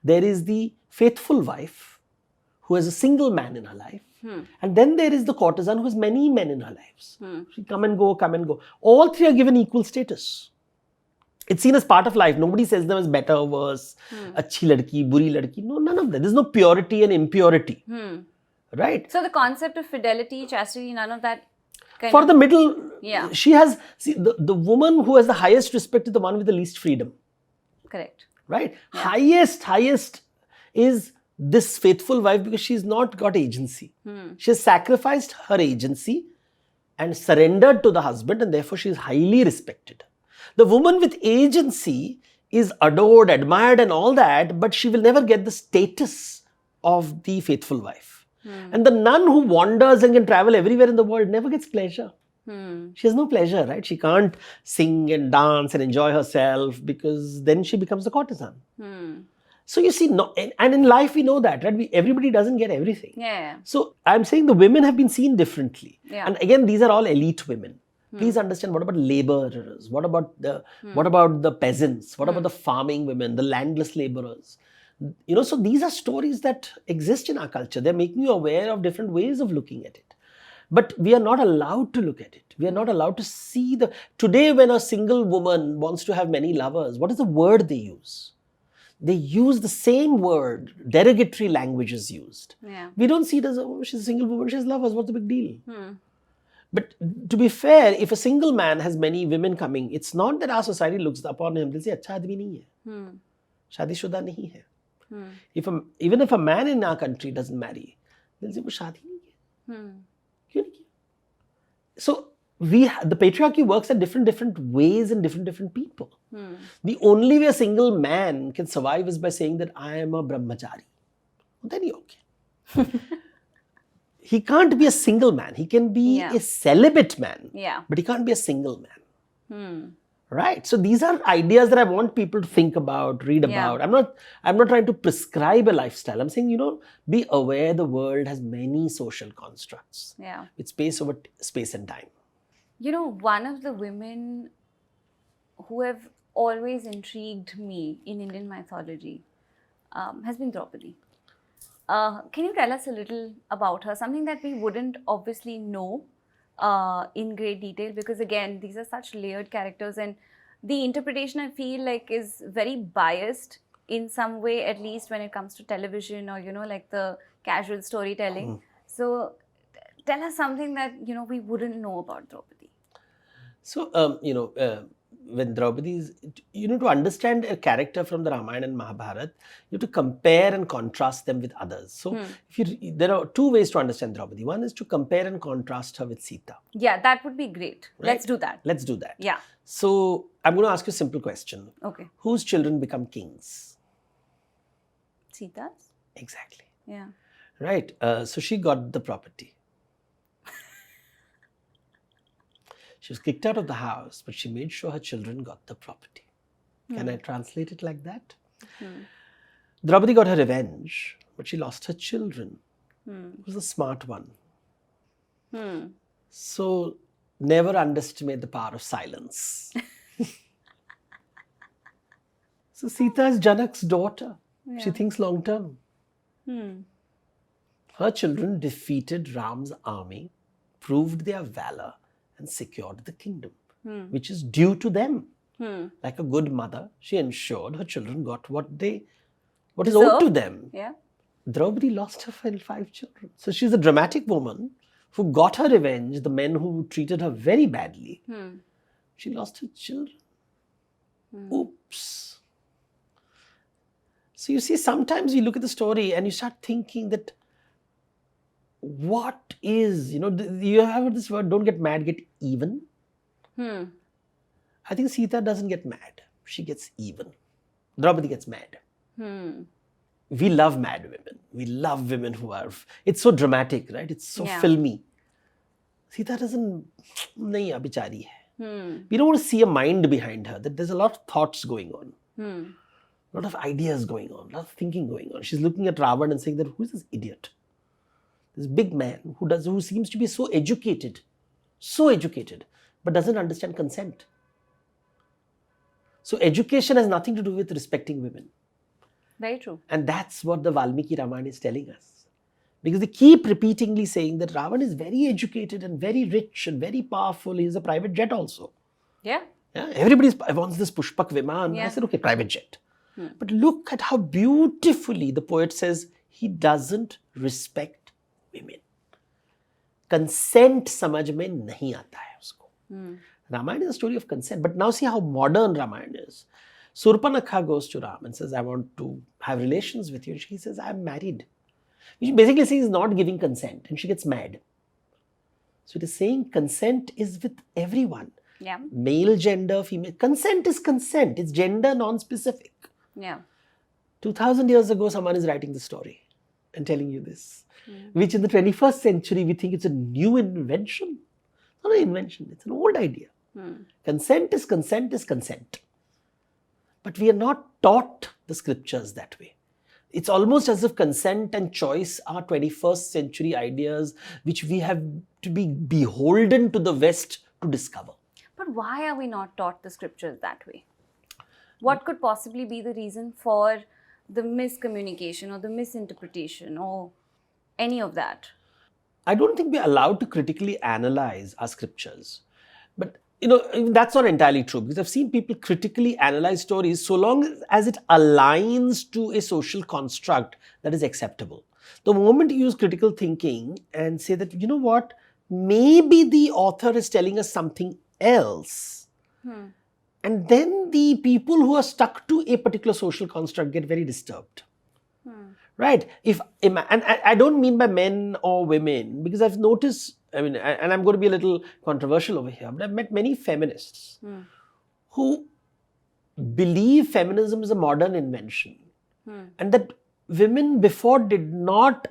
There is the faithful wife who has a single man in her life. And then there is the courtesan who has many men in her lives. She come and go, come and go. All three are given equal status. It's seen as part of life. Nobody says them as better or worse. Achhi ladki, buri ladki. No, none of that. There's no purity and impurity. Right? So the concept of fidelity, chastity, none of that For the middle, she has, see, the woman who has the highest respect is the one with the least freedom. Correct. Right? Yeah. Highest is this faithful wife because she's not got agency. She has sacrificed her agency and surrendered to the husband and therefore she is highly respected. The woman with agency is adored, admired and all that, but she will never get the status of the faithful wife. And the nun who wanders and can travel everywhere in the world never gets pleasure. She has no pleasure, right? She can't sing and dance and enjoy herself because then she becomes a courtesan. So you see, and in life we know that, right? Everybody doesn't get everything. Yeah. So I'm saying the women have been seen differently. And again, these are all elite women. Please understand, what about laborers? What about the peasants? What about the farming women, the landless laborers? You know, so these are stories that exist in our culture. They're making you aware of different ways of looking at it. But we are not allowed to look at it. We are not allowed to see today when a single woman wants to have many lovers, what is the word they use? They use the same word, derogatory language is used. We don't see it as, oh, she's a single woman, she has lovers, what's the big deal? But to be fair, if a single man has many women coming, it's not that our society looks upon him, they'll say, acha aadmi nahi hai. Shadishuda nahi hai. Even if a man in our country doesn't marry, they'll say, wo shaadi nahi hai. Kyun nahi kiya? So, the patriarchy works at different ways in different people. The only way a single man can survive is by saying that I am a brahmachari. Then you're okay. He can't be a single man. He can be a celibate man. But he can't be a single man. Right? So these are ideas that I want people to think about, read about. I'm not trying to prescribe a lifestyle. I'm saying, be aware the world has many social constructs. With space over space and time. One of the women who have always intrigued me in Indian mythology has been Draupadi. Can you tell us a little about her? Something that we wouldn't obviously know in great detail, because again, these are such layered characters and the interpretation, I feel like, is very biased in some way, at least when it comes to television or, like the casual storytelling. So tell us something that, we wouldn't know about Draupadi. So, when Draupadi is, to understand a character from the Ramayana and Mahabharata, you have to compare and contrast them with others. So, there are two ways to understand Draupadi. One is to compare and contrast her with Sita. Yeah, that would be great. Right? Let's do that. Let's do that. Yeah. So, I'm going to ask you a simple question. Okay. Whose children become kings? Sita's? Exactly. Yeah. Right. So, she got the property. She was kicked out of the house, but she made sure her children got the property. Can I translate it like that? Draupadi got her revenge, but she lost her children. who's the smart one. Hmm. So never underestimate the power of silence. So Sita is Janak's daughter. She thinks long term. Her children defeated Ram's army, proved their valor, and secured the kingdom, which is due to them. Like a good mother, she ensured her children got what is owed to them. Yeah. Draupadi lost her 5 children. So she's a dramatic woman who got her revenge, the men who treated her very badly. She lost her children. Oops. So you see, sometimes you look at the story and you start thinking that what is, you have heard this word, don't get mad, get even. I think Sita doesn't get mad. She gets even. Draupadi gets mad. We love mad women. We love women who are, it's so dramatic, right? It's so filmy. Sita doesn't, nahi, bichari hai. We don't want to see a mind behind her, that there's a lot of thoughts going on. A lot of ideas going on, a lot of thinking going on. She's looking at Ravan and saying that, who is this idiot? This big man who seems to be so educated, but doesn't understand consent. So education has nothing to do with respecting women. Very true. And that's what the Valmiki Ramayana is telling us. Because they keep repeatedly saying that Ravan is very educated and very rich and very powerful. He has a private jet also. Yeah. Everybody wants this Pushpak Viman. I said, okay, private jet. But look at how beautifully the poet says he doesn't respect women. Consent samajh mein nahi aata hai usko. Ramayana is a story of consent. But now see how modern Ramayana is. Surpanakha goes to Ram and says, I want to have relations with you. And she says, I'm married. Which basically says he's not giving consent. And she gets mad. So it is saying consent is with everyone. Yeah. Male, gender, female. Consent is consent. It's gender non-specific. Yeah. 2000 years ago, someone is writing the story and telling you this. Which in the 21st century, we think it's a new invention. It's not an invention. It's an old idea. Consent is consent is consent. But we are not taught the scriptures that way. It's almost as if consent and choice are 21st century ideas which we have to be beholden to the West to discover. But why are we not taught the scriptures that way? What could possibly be the reason for the miscommunication or the misinterpretation or any of that? I don't think we're allowed to critically analyze our scriptures. But, that's not entirely true, because I've seen people critically analyze stories so long as it aligns to a social construct that is acceptable. The moment you use critical thinking and say that, you know what, maybe the author is telling us something else. And then the people who are stuck to a particular social construct get very disturbed. Right? And I don't mean by men or women, because I've noticed, and I'm going to be a little controversial over here, but I've met many feminists who believe feminism is a modern invention. And that women before did not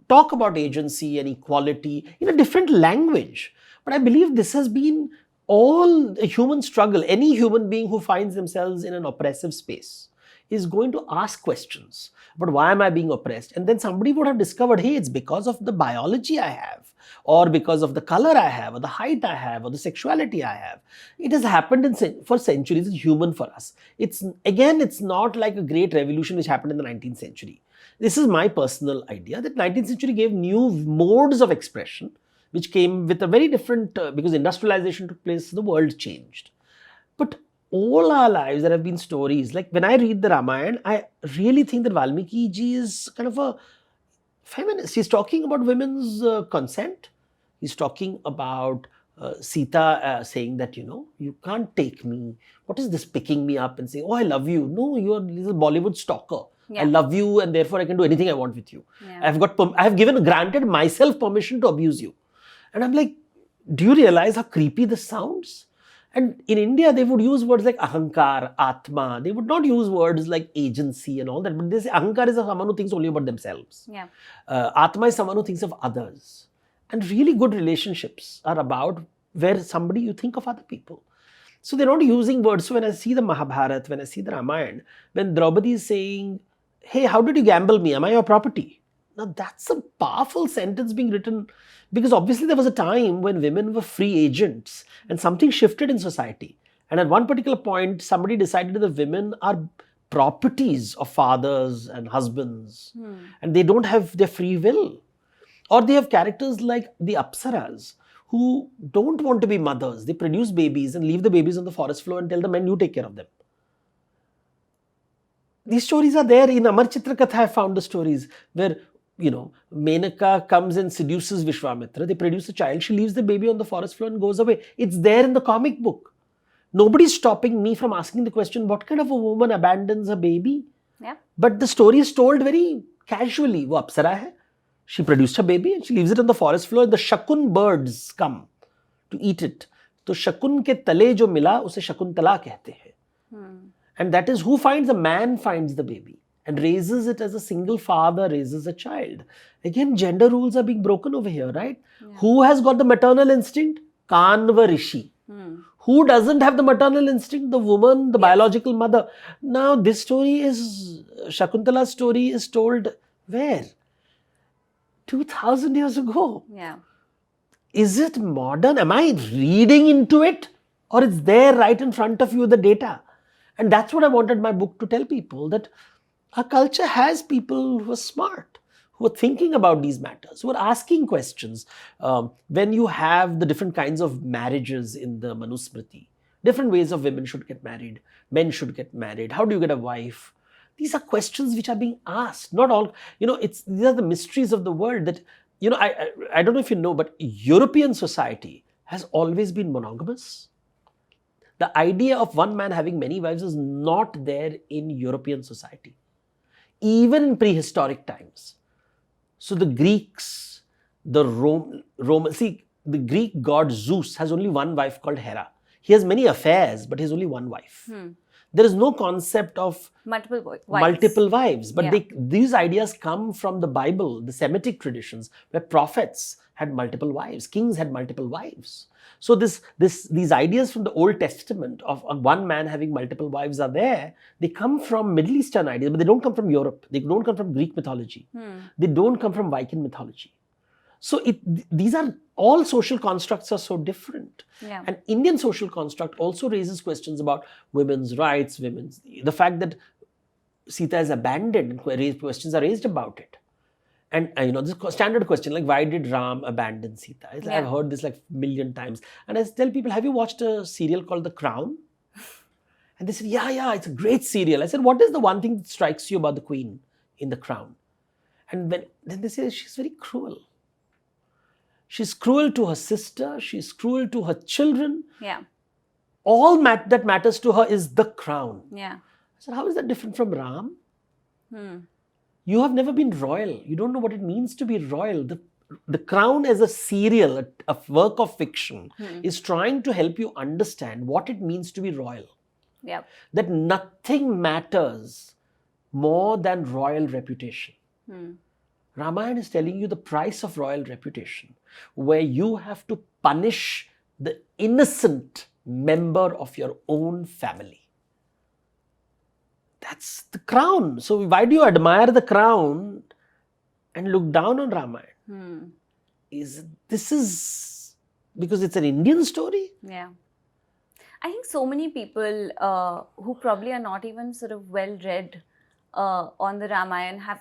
talk about agency and equality in a different language. But I believe this has been all a human struggle. Any human being who finds themselves in an oppressive space is going to ask questions. But why am I being oppressed? And then somebody would have discovered, hey, it's because of the biology I have, or because of the color I have, or the height I have, or the sexuality I have. It has happened for centuries. It's human for us. It's not like a great revolution which happened in the 19th century. This is my personal idea that 19th century gave new modes of expression, which came with a very different, because industrialization took place, the world changed. But all our lives there have been stories. Like when I read the Ramayana, I really think that Valmiki ji is kind of a feminist. He's talking about women's consent. He's talking about Sita saying that, you can't take me. What is this picking me up and saying, oh, I love you? No, you're a little Bollywood stalker. Yeah. I love you and therefore I can do anything I want with you. Yeah. I have granted myself permission to abuse you. And I'm like, do you realize how creepy this sounds? And in India, they would use words like ahankar, atma. They would not use words like agency and all that. But they say ahankar is someone who thinks only about themselves. Yeah. Atma is someone who thinks of others. And really good relationships are about where you think of other people. So they're not using words. So when I see the Mahabharata, when I see the Ramayana, when Draupadi is saying, hey, how did you gamble me? Am I your property? Now that's a powerful sentence being written, because obviously there was a time when women were free agents and something shifted in society. And at one particular point, somebody decided that the women are properties of fathers and husbands, and they don't have their free will. Or they have characters like the Apsaras who don't want to be mothers. They produce babies and leave the babies on the forest floor and tell the men, you take care of them. These stories are there in Amar Chitra Katha. I found the stories where, Menaka comes and seduces Vishwamitra. They produce a child. She leaves the baby on the forest floor and goes away. It's there in the comic book. Nobody's stopping me from asking the question, what kind of a woman abandons a baby? Yeah. But the story is told very casually. Wo Apsara hai. She produced her baby and she leaves it on the forest floor. And the Shakun birds come to eat it. So Shakun ke tale jo mila, use Shakuntala kehte hain. And that is who finds a man finds the baby and raises it as a single father raises a child. Again, gender rules are being broken over here, right? Yeah. Who has got the maternal instinct? Kanva Rishi. Who doesn't have the maternal instinct? The woman, the biological mother. Now, this story is, Shakuntala's story is told where? 2000 years ago. Yeah. Is it modern? Am I reading into it? Or it's there right in front of you, the data? And that's what I wanted my book to tell people, that our culture has people who are smart, who are thinking about these matters, who are asking questions. When you have the different kinds of marriages in the Manusmriti, different ways of women should get married, men should get married, how do you get a wife? These are questions which are being asked. Not all, these are the mysteries of the world that, I don't know if you know, but European society has always been monogamous. The idea of one man having many wives is not there in European society, even in prehistoric times. So the Greeks, the the Greek god Zeus has only one wife called Hera. He has many affairs, but he has only one wife. There is no concept of multiple wives. But these ideas come from the Bible, the Semitic traditions, where prophets had multiple wives, kings had multiple wives. So these ideas from the Old Testament of one man having multiple wives are there. They come from Middle Eastern ideas, but they don't come from Europe. They don't come from Greek mythology. They don't come from Viking mythology. So these are all social constructs are so different. Yeah. And Indian social construct also raises questions about women's rights, the fact that Sita is abandoned, and questions are raised about it. And this standard question, like, why did Ram abandon Sita? I've heard this like a million times. And I tell people, have you watched a serial called The Crown? And they said, yeah, it's a great serial. I said, what is the one thing that strikes you about the queen in The Crown? And then they say, she's very cruel. She's cruel to her sister. She's cruel to her children. Yeah. All that matters to her is the crown. Yeah. I said, how is that different from Ram? You have never been royal. You don't know what it means to be royal. The Crown as a serial, a work of fiction, is trying to help you understand what it means to be royal. Yep. That nothing matters more than royal reputation. Ramayana is telling you the price of royal reputation, where you have to punish the innocent member of your own family. That's the crown. So why do you admire the crown and look down on Ramayana? This is because it's an Indian story? Yeah. I think so many people who probably are not even sort of well read on the Ramayana have,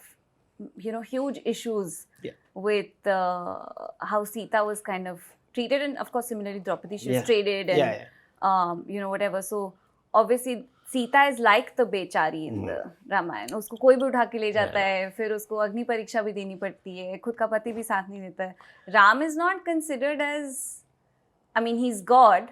huge issues with how Sita was kind of treated. And of course, similarly, Draupadi, she was traded and, whatever. So obviously, Sita is like the बेचारी in the Ramayan. उसको कोई भी उठा के ले जाता है, फिर उसको अग्नि परीक्षा भी देनी पड़ती है, खुद का पति भी साथ नहीं देता है. Ram is not considered as, I mean he is God,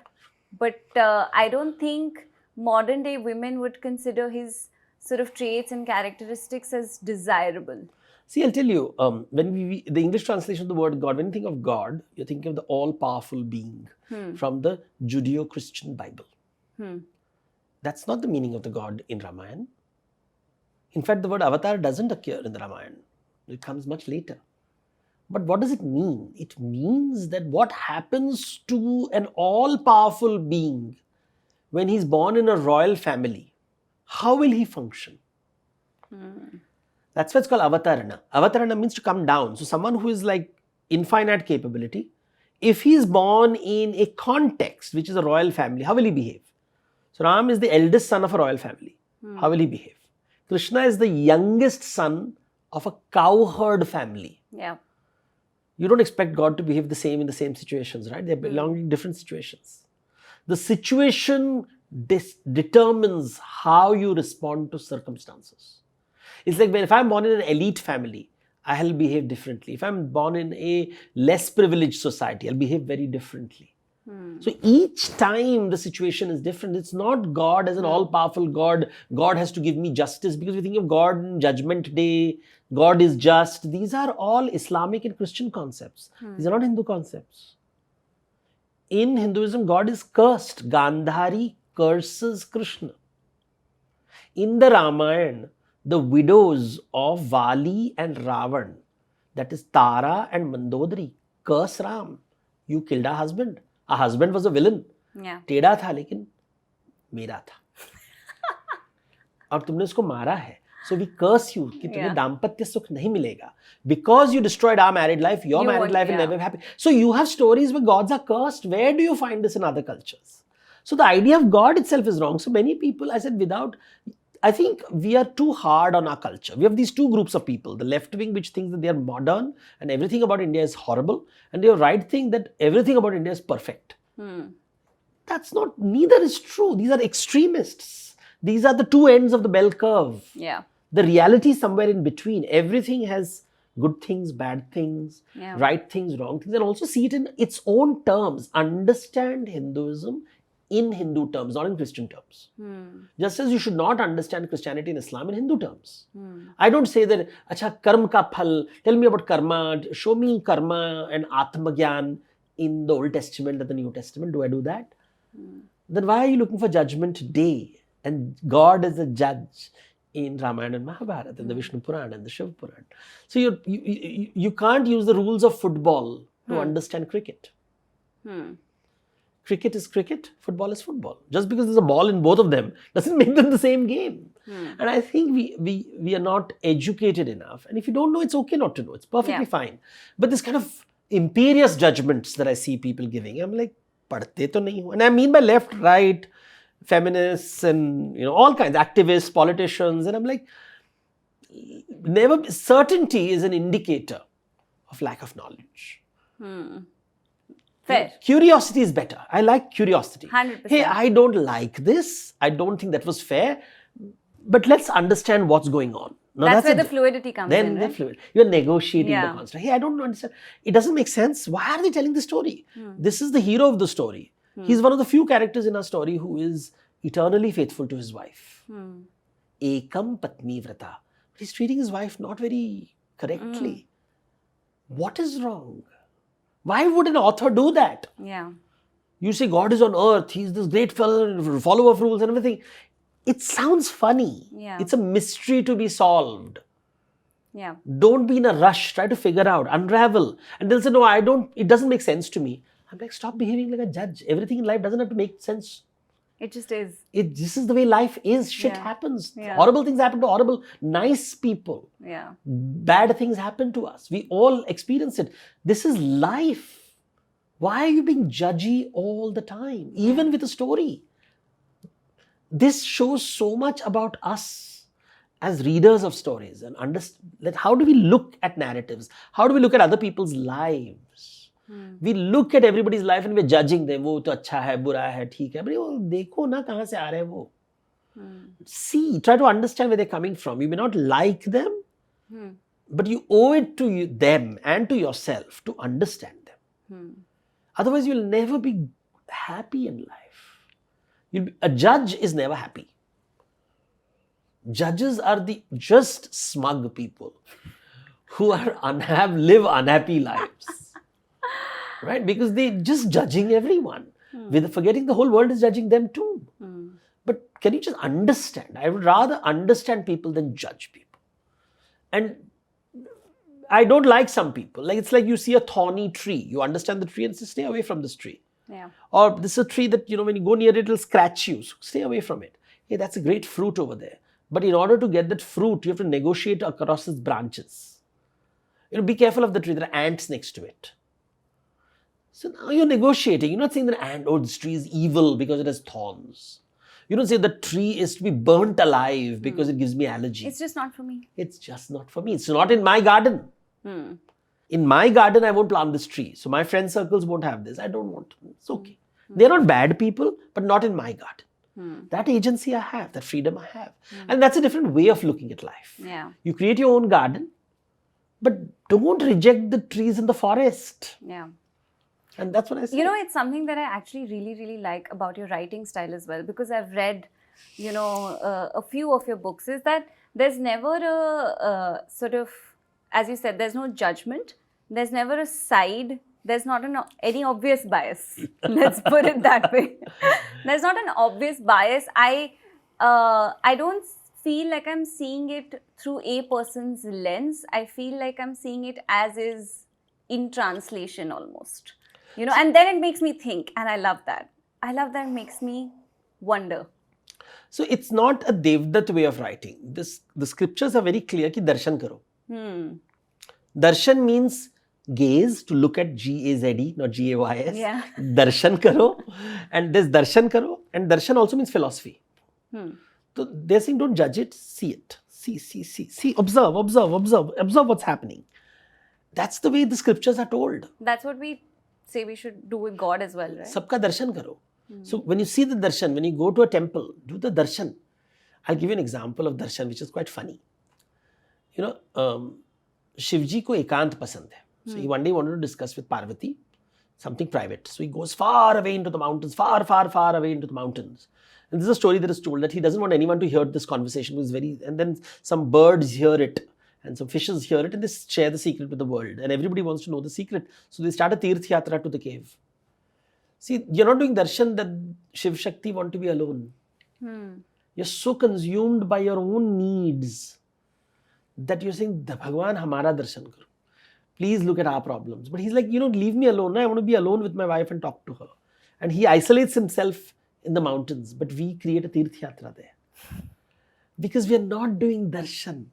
but I don't think modern day women would consider his sort of traits and characteristics as desirable. See, I'll tell you, when the English translation of the word God, when you think of God, you're thinking of the all-powerful being from the Judeo-Christian Bible. That's not the meaning of the God in Ramayana. In fact, the word avatar doesn't appear in the Ramayana. It comes much later. But what does it mean? It means that what happens to an all-powerful being when he's born in a royal family, how will he function? That's why it's called avatarana. Avatarana means to come down. So someone who is like infinite capability, if he is born in a context which is a royal family, how will he behave? So Ram is the eldest son of a royal family. How will he behave? Krishna is the youngest son of a cowherd family. Yeah. You don't expect God to behave the same in the same situations, right? They belong in different situations. The situation determines how you respond to circumstances. It's like if I'm born in an elite family, I'll behave differently. If I'm born in a less privileged society, I'll behave very differently. So each time the situation is different. It's not God as an all-powerful God. God has to give me justice, because we think of God in Judgment Day. God is just. These are all Islamic and Christian concepts. These are not Hindu concepts. In Hinduism, God is cursed. Gandhari curses Krishna. In the Ramayana, the widows of Vali and Ravan, that is Tara and Mandodari, curse Ram. You killed our husband. Our husband was a villain. Yeah. टेढ़ा था लेकिन मेरा था और तुमने उसको मारा है. So we curse you कि तुम्हें दाम्पत्य सुख नहीं मिलेगा. Because you destroyed our married life, your married life will never be happy. So you have stories where gods are cursed. Where do you find this in other cultures? So the idea of God itself is wrong. So many people, I said, I think we are too hard on our culture. We have these two groups of people. The left wing, which thinks that they are modern and everything about India is horrible. And the right thing that everything about India is perfect. That's not, neither is true. These are extremists. These are the two ends of the bell curve. Yeah. The reality is somewhere in between. Everything has good things, bad things, right things, wrong things. And also see it in its own terms. Understand Hinduism in Hindu terms, not in Christian terms. Just as you should not understand Christianity and Islam in Hindu terms. I don't say that, acha, karma ka phal, tell me about karma, show me karma and Atmagyan in the Old Testament and the New Testament. Do I do that? Then why are you looking for Judgment Day and God as a judge in Ramayana and Mahabharata and the Vishnu Purana and the Shiva Purana? So you can't use the rules of football to understand cricket. Cricket is cricket, football is football. Just because there's a ball in both of them doesn't make them the same game. And I think we are not educated enough. And if you don't know, it's okay not to know. It's perfectly fine. But this kind of imperious judgments that I see people giving, I'm like, padhte to nahi ho. And I mean by left, right, feminists and all kinds, activists, politicians. And I'm like, certainty is an indicator of lack of knowledge. Fair. Curiosity is better. I like curiosity. 100%. Hey, I don't like this. I don't think that was fair. But let's understand what's going on. Now, that's where the fluidity comes in, right? Then the fluid. You're negotiating the construct. Hey, I don't understand. It doesn't make sense. Why are they telling the story? This is the hero of the story. He's one of the few characters in our story who is eternally faithful to his wife. Ekam patni vrata. He's treating his wife not very correctly. What is wrong? Why would an author do that? Yeah. You say God is on earth, he's this great follower of rules and everything. It sounds funny. Yeah. It's a mystery to be solved. Yeah. Don't be in a rush, try to figure out, unravel. And they'll say, no, it doesn't make sense to me. I'm like, stop behaving like a judge. Everything in life doesn't have to make sense. It just is. This is the way life is. Shit happens. Horrible things happen to horrible, nice people. Yeah. Bad things happen to us. We all experience it. This is life. Why are you being judgy all the time? Even with a story. This shows so much about us as readers of stories and understand how do we look at narratives? How do we look at other people's lives? We look at everybody's life and we're judging them. वो तो अच्छा है, बुरा है, ठीक है. But वो देखो ना कहाँ से आ रहे हैं वो. See, try to understand where they're coming from. You may not like them, but you owe it to them and to yourself to understand them. Otherwise, you'll never be happy in life. A judge is never happy. Judges are the just smug people who live unhappy lives. Right? Because they're just judging everyone. With forgetting the whole world is judging them too. But can you just understand? I would rather understand people than judge people. And I don't like some people. Like it's like you see a thorny tree. You understand the tree and say, stay away from this tree. Yeah. Or this is a tree that, when you go near it, it'll scratch you. So stay away from it. Hey, that's a great fruit over there. But in order to get that fruit, you have to negotiate across its branches. Be careful of the tree. There are ants next to it. So now you're negotiating. You're not saying that this tree is evil because it has thorns. You don't say the tree is to be burnt alive because it gives me allergy. It's just not for me. It's just not for me. It's not in my garden. In my garden, I won't plant this tree. So my friend circles won't have this. I don't want to. It's okay. They're not bad people, but not in my garden. That agency I have, that freedom I have. And that's a different way of looking at life. Yeah. You create your own garden, but don't reject the trees in the forest. Yeah. And that's what I say. It's something that I actually really, really like about your writing style as well, because I've read, a few of your books, is that there's never a sort of, as you said, there's no judgment. There's never a side. There's not any obvious bias. Let's put it that way. There's not an obvious bias. I don't feel like I'm seeing it through a person's lens. I feel like I'm seeing it as is in translation almost. And then it makes me think, and I love that. I love that it makes me wonder. So it's not a Devdutt way of writing. The scriptures are very clear ki darshan karo. Darshan means gaze, to look at, G-A-Z-E, not G-A-Y-S. Yeah. Darshan karo. And there's darshan karo. And darshan also means philosophy. So they're saying don't judge it, see it. See. Observe what's happening. That's the way the scriptures are told. That's what we say we should do with God as well, right? Sabka darshan karo. So when you see the darshan, when you go to a temple, do the darshan. I'll give you an example of darshan, which is quite funny. Shivji ko ekant pasand hai. So he one day wanted to discuss with Parvati something private. So he goes far away into the mountains, far away into the mountains. And this is a story that is told that he doesn't want anyone to hear this conversation. And then some birds hear it and some fishes hear it and they share the secret with the world. And everybody wants to know the secret. So they start a Tirth Yatra to the cave. See, you're not doing darshan that Shiv Shakti want to be alone. You're so consumed by your own needs that you're saying, Bhagwan, hamara darshan karo. Please look at our problems. But he's like, leave me alone. I want to be alone with my wife and talk to her. And he isolates himself in the mountains. But we create a Tirth Yatra there. Because we are not doing darshan.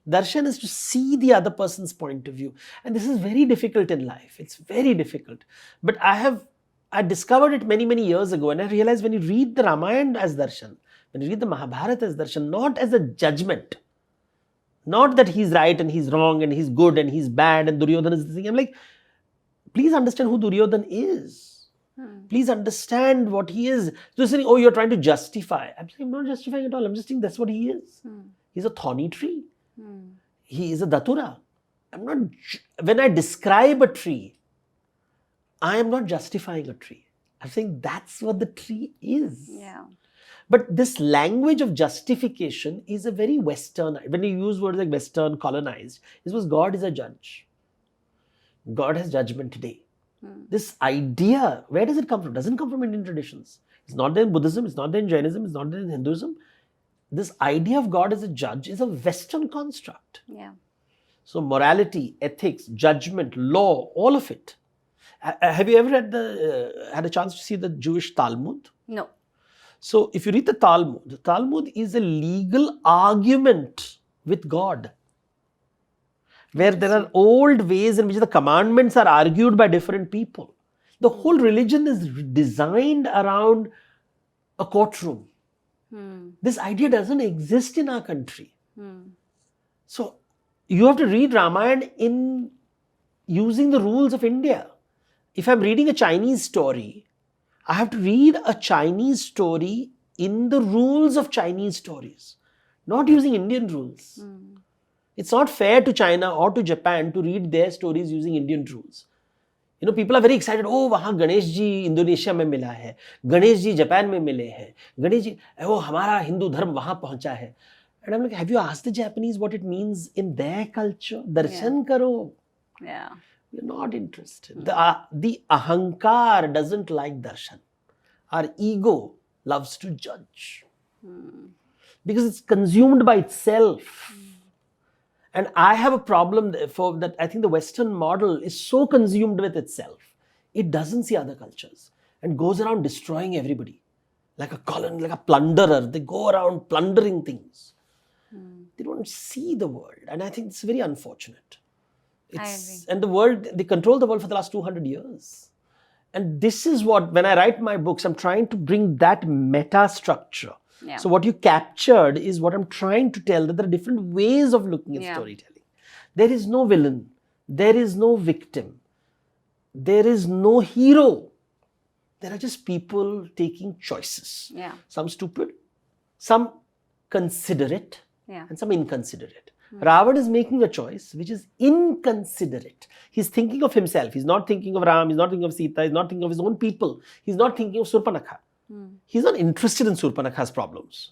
Darshan is to see the other person's point of view. And this is very difficult in life. It's very difficult. But I discovered it many, many years ago. And I realized when you read the Ramayana as darshan, when you read the Mahabharata as darshan, not as a judgment, not that he's right and he's wrong and he's good and he's bad and Duryodhana is the thing. I'm like, please understand who Duryodhana is. Please understand what he is. So saying, you're trying to justify. I'm saying, I'm not justifying at all. I'm just saying that's what he is. He's a thorny tree. He is a datura. When I describe a tree, I am not justifying a tree. I'm saying that's what the tree is. Yeah. But this language of justification is a very Western. When you use words like Western, colonized, it was God is a judge. God has judgment today. This idea, where does it come from? It doesn't come from Indian traditions. It's not there in Buddhism, it's not there in Jainism, it's not there in Hinduism. This idea of God as a judge is a Western construct. Yeah. So morality, ethics, judgment, law, all of it. Have you ever had a chance to see the Jewish Talmud? No. So if you read the Talmud is a legal argument with God, where there are old ways in which the commandments are argued by different people. The whole religion is designed around a courtroom. This idea doesn't exist in our country. So you have to read Ramayana in using the rules of India. If I'm reading a Chinese story, I have to read a Chinese story in the rules of Chinese stories, not using Indian rules. It's not fair to China or to Japan to read their stories using Indian rules. People are very excited. वहाँ Ganesh ji Indonesia में मिला है, Ganesh ji Japan में मिले हैं, गणेश जी हमारा हिंदू धर्म वहाँ पहुँचा है. And I'm like, have you asked the Japanese what it means in their culture? Darshan karo. Yeah. We're not interested. The ahankar doesn't like darshan. Our ego loves to judge. Because it's consumed by itself. And I have a problem for that. I think the Western model is so consumed with itself. It doesn't see other cultures and goes around destroying everybody. like a colon, like a plunderer. They go around plundering things. They don't see the world. And I think it's very unfortunate. I agree. And the world, they control the world for the last 200 years. And this is what, when I write my books, I'm trying to bring that meta structure. Yeah. So what you captured is what I'm trying to tell, that there are different ways of looking at storytelling. There is no villain. There is no victim. There is no hero. There are just people taking choices. Yeah. Some stupid, some considerate, and some inconsiderate. Ravan is making a choice which is inconsiderate. He's thinking of himself. He's not thinking of Ram. He's not thinking of Sita. He's not thinking of his own people. He's not thinking of Surpanakha. He's not interested in Surpanakha's problems.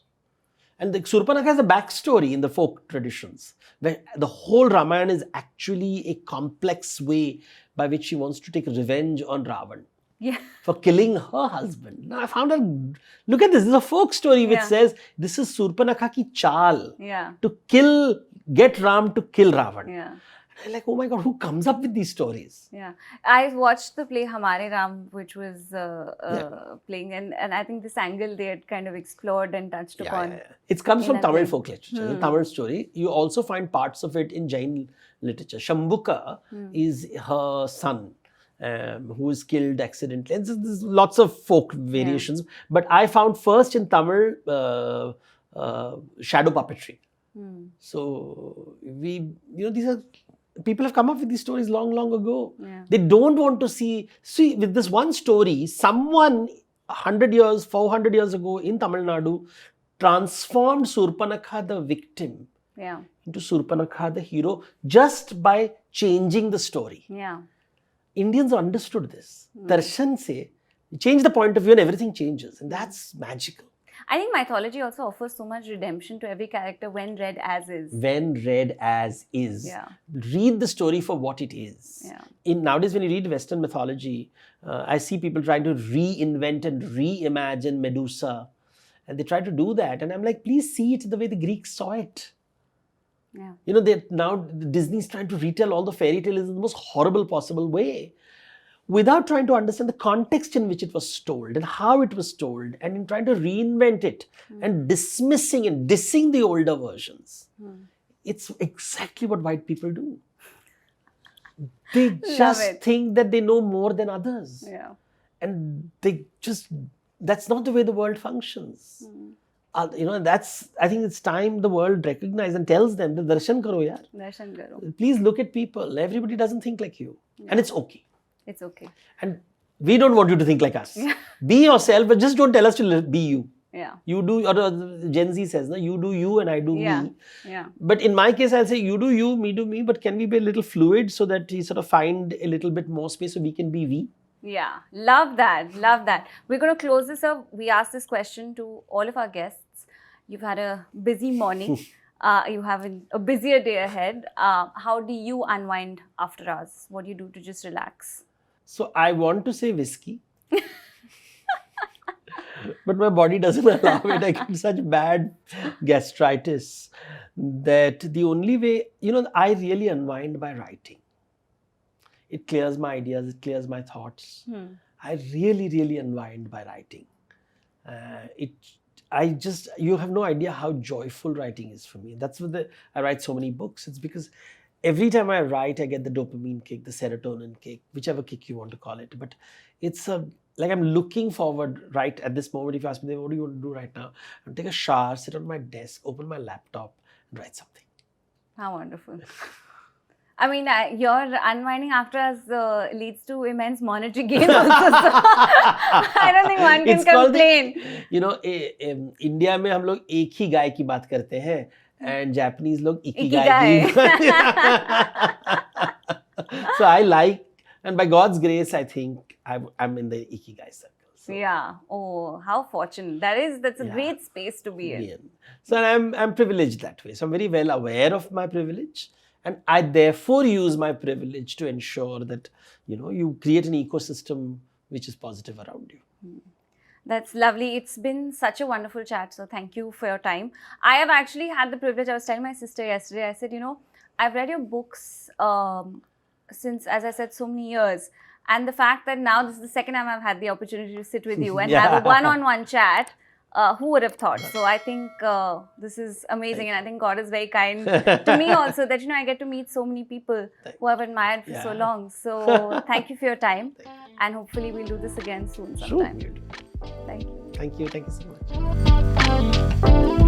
And the Surpanakha has a backstory in the folk traditions, where the whole Ramayana is actually a complex way by which she wants to take revenge on Ravan. For killing her husband. Now I found out, look at this. This is a folk story which says this is Surpanakha ki chal. To get Ram to kill Ravan. I'm like, oh my God, who comes up with these stories? I watched the play Hamare Ram, which was playing, and I think this angle they had kind of explored and touched upon. It comes from Tamil folk literature, the Tamil story. You also find parts of it in Jain literature. Shambuka is her son, who is killed accidentally. And there's lots of folk variations. But I found first in Tamil shadow puppetry. So these are people have come up with these stories long, long ago. They don't want to see with this one story, someone 100 years, 400 years ago in Tamil Nadu transformed Surpanakha the victim into Surpanakha the hero just by changing the story. Indians understood this. Darshan se, change the point of view and everything changes. And that's magical. I think mythology also offers so much redemption to every character when read as is. When read as is. Read the story for what it is. Nowadays, when you read Western mythology, I see people trying to reinvent and reimagine Medusa. And they try to do that. And I'm like, please see it the way the Greeks saw it. Now Disney's trying to retell all the fairy tales in the most horrible possible way, without trying to understand the context in which it was told and how it was told, and in trying to reinvent it and dismissing and dissing the older versions. It's exactly what white people do. They just think that they know more than others. And that's not the way the world functions. I think it's time the world recognizes and tells them, darshan karo yaar. Darshan karo. Please look at people. Everybody doesn't think like you. And it's okay. It's okay. And we don't want you to think like us. Be yourself, but just don't tell us to be you. You do, or Gen Z says, you do you and I do me. But in my case, I'll say you do you, me do me, but can we be a little fluid so that we sort of find a little bit more space so we can be we? Love that. Love that. We're going to close this up. We asked this question to all of our guests. You've had a busy morning. You have a busier day ahead. How do you unwind after hours? What do you do to just relax? So I want to say whiskey. But my body doesn't allow it. I get such bad gastritis that the only way, I really unwind by writing. It clears my ideas, it clears my thoughts. I really, really unwind by writing. You have no idea how joyful writing is for me. That's what I write so many books. It's because every time I write, I get the dopamine kick, the serotonin kick, whichever kick you want to call it. But it's like I'm looking forward right at this moment. If you ask me, what do you want to do right now? I'll take a shower, sit on my desk, open my laptop and write something. How wonderful. I mean, your unwinding after us leads to immense monetary gain also. So I don't think one can complain. India में हम लोग एक ही गाय की बात करते हैं and Japanese लोग ikigai की. So I like, and by God's grace, I think I'm in the ikigai circle. So. Oh, how fortunate. That's a great space to be in. So I'm privileged that way. So I'm very well aware of my privilege. And I therefore use my privilege to ensure that, you create an ecosystem which is positive around you. That's lovely. It's been such a wonderful chat. So thank you for your time. I have actually had the privilege. I was telling my sister yesterday, I said, I've read your books since, as I said, so many years. And the fact that now this is the second time I've had the opportunity to sit with you and Yeah. have a one-on-one chat, who would have thought? So I think this is amazing, and I think God is very kind to me also that, I get to meet so many people who I've admired for so long. So thank you for your time, and hopefully we'll do this again soon sometime. Sure. Thank you. Thank you so much.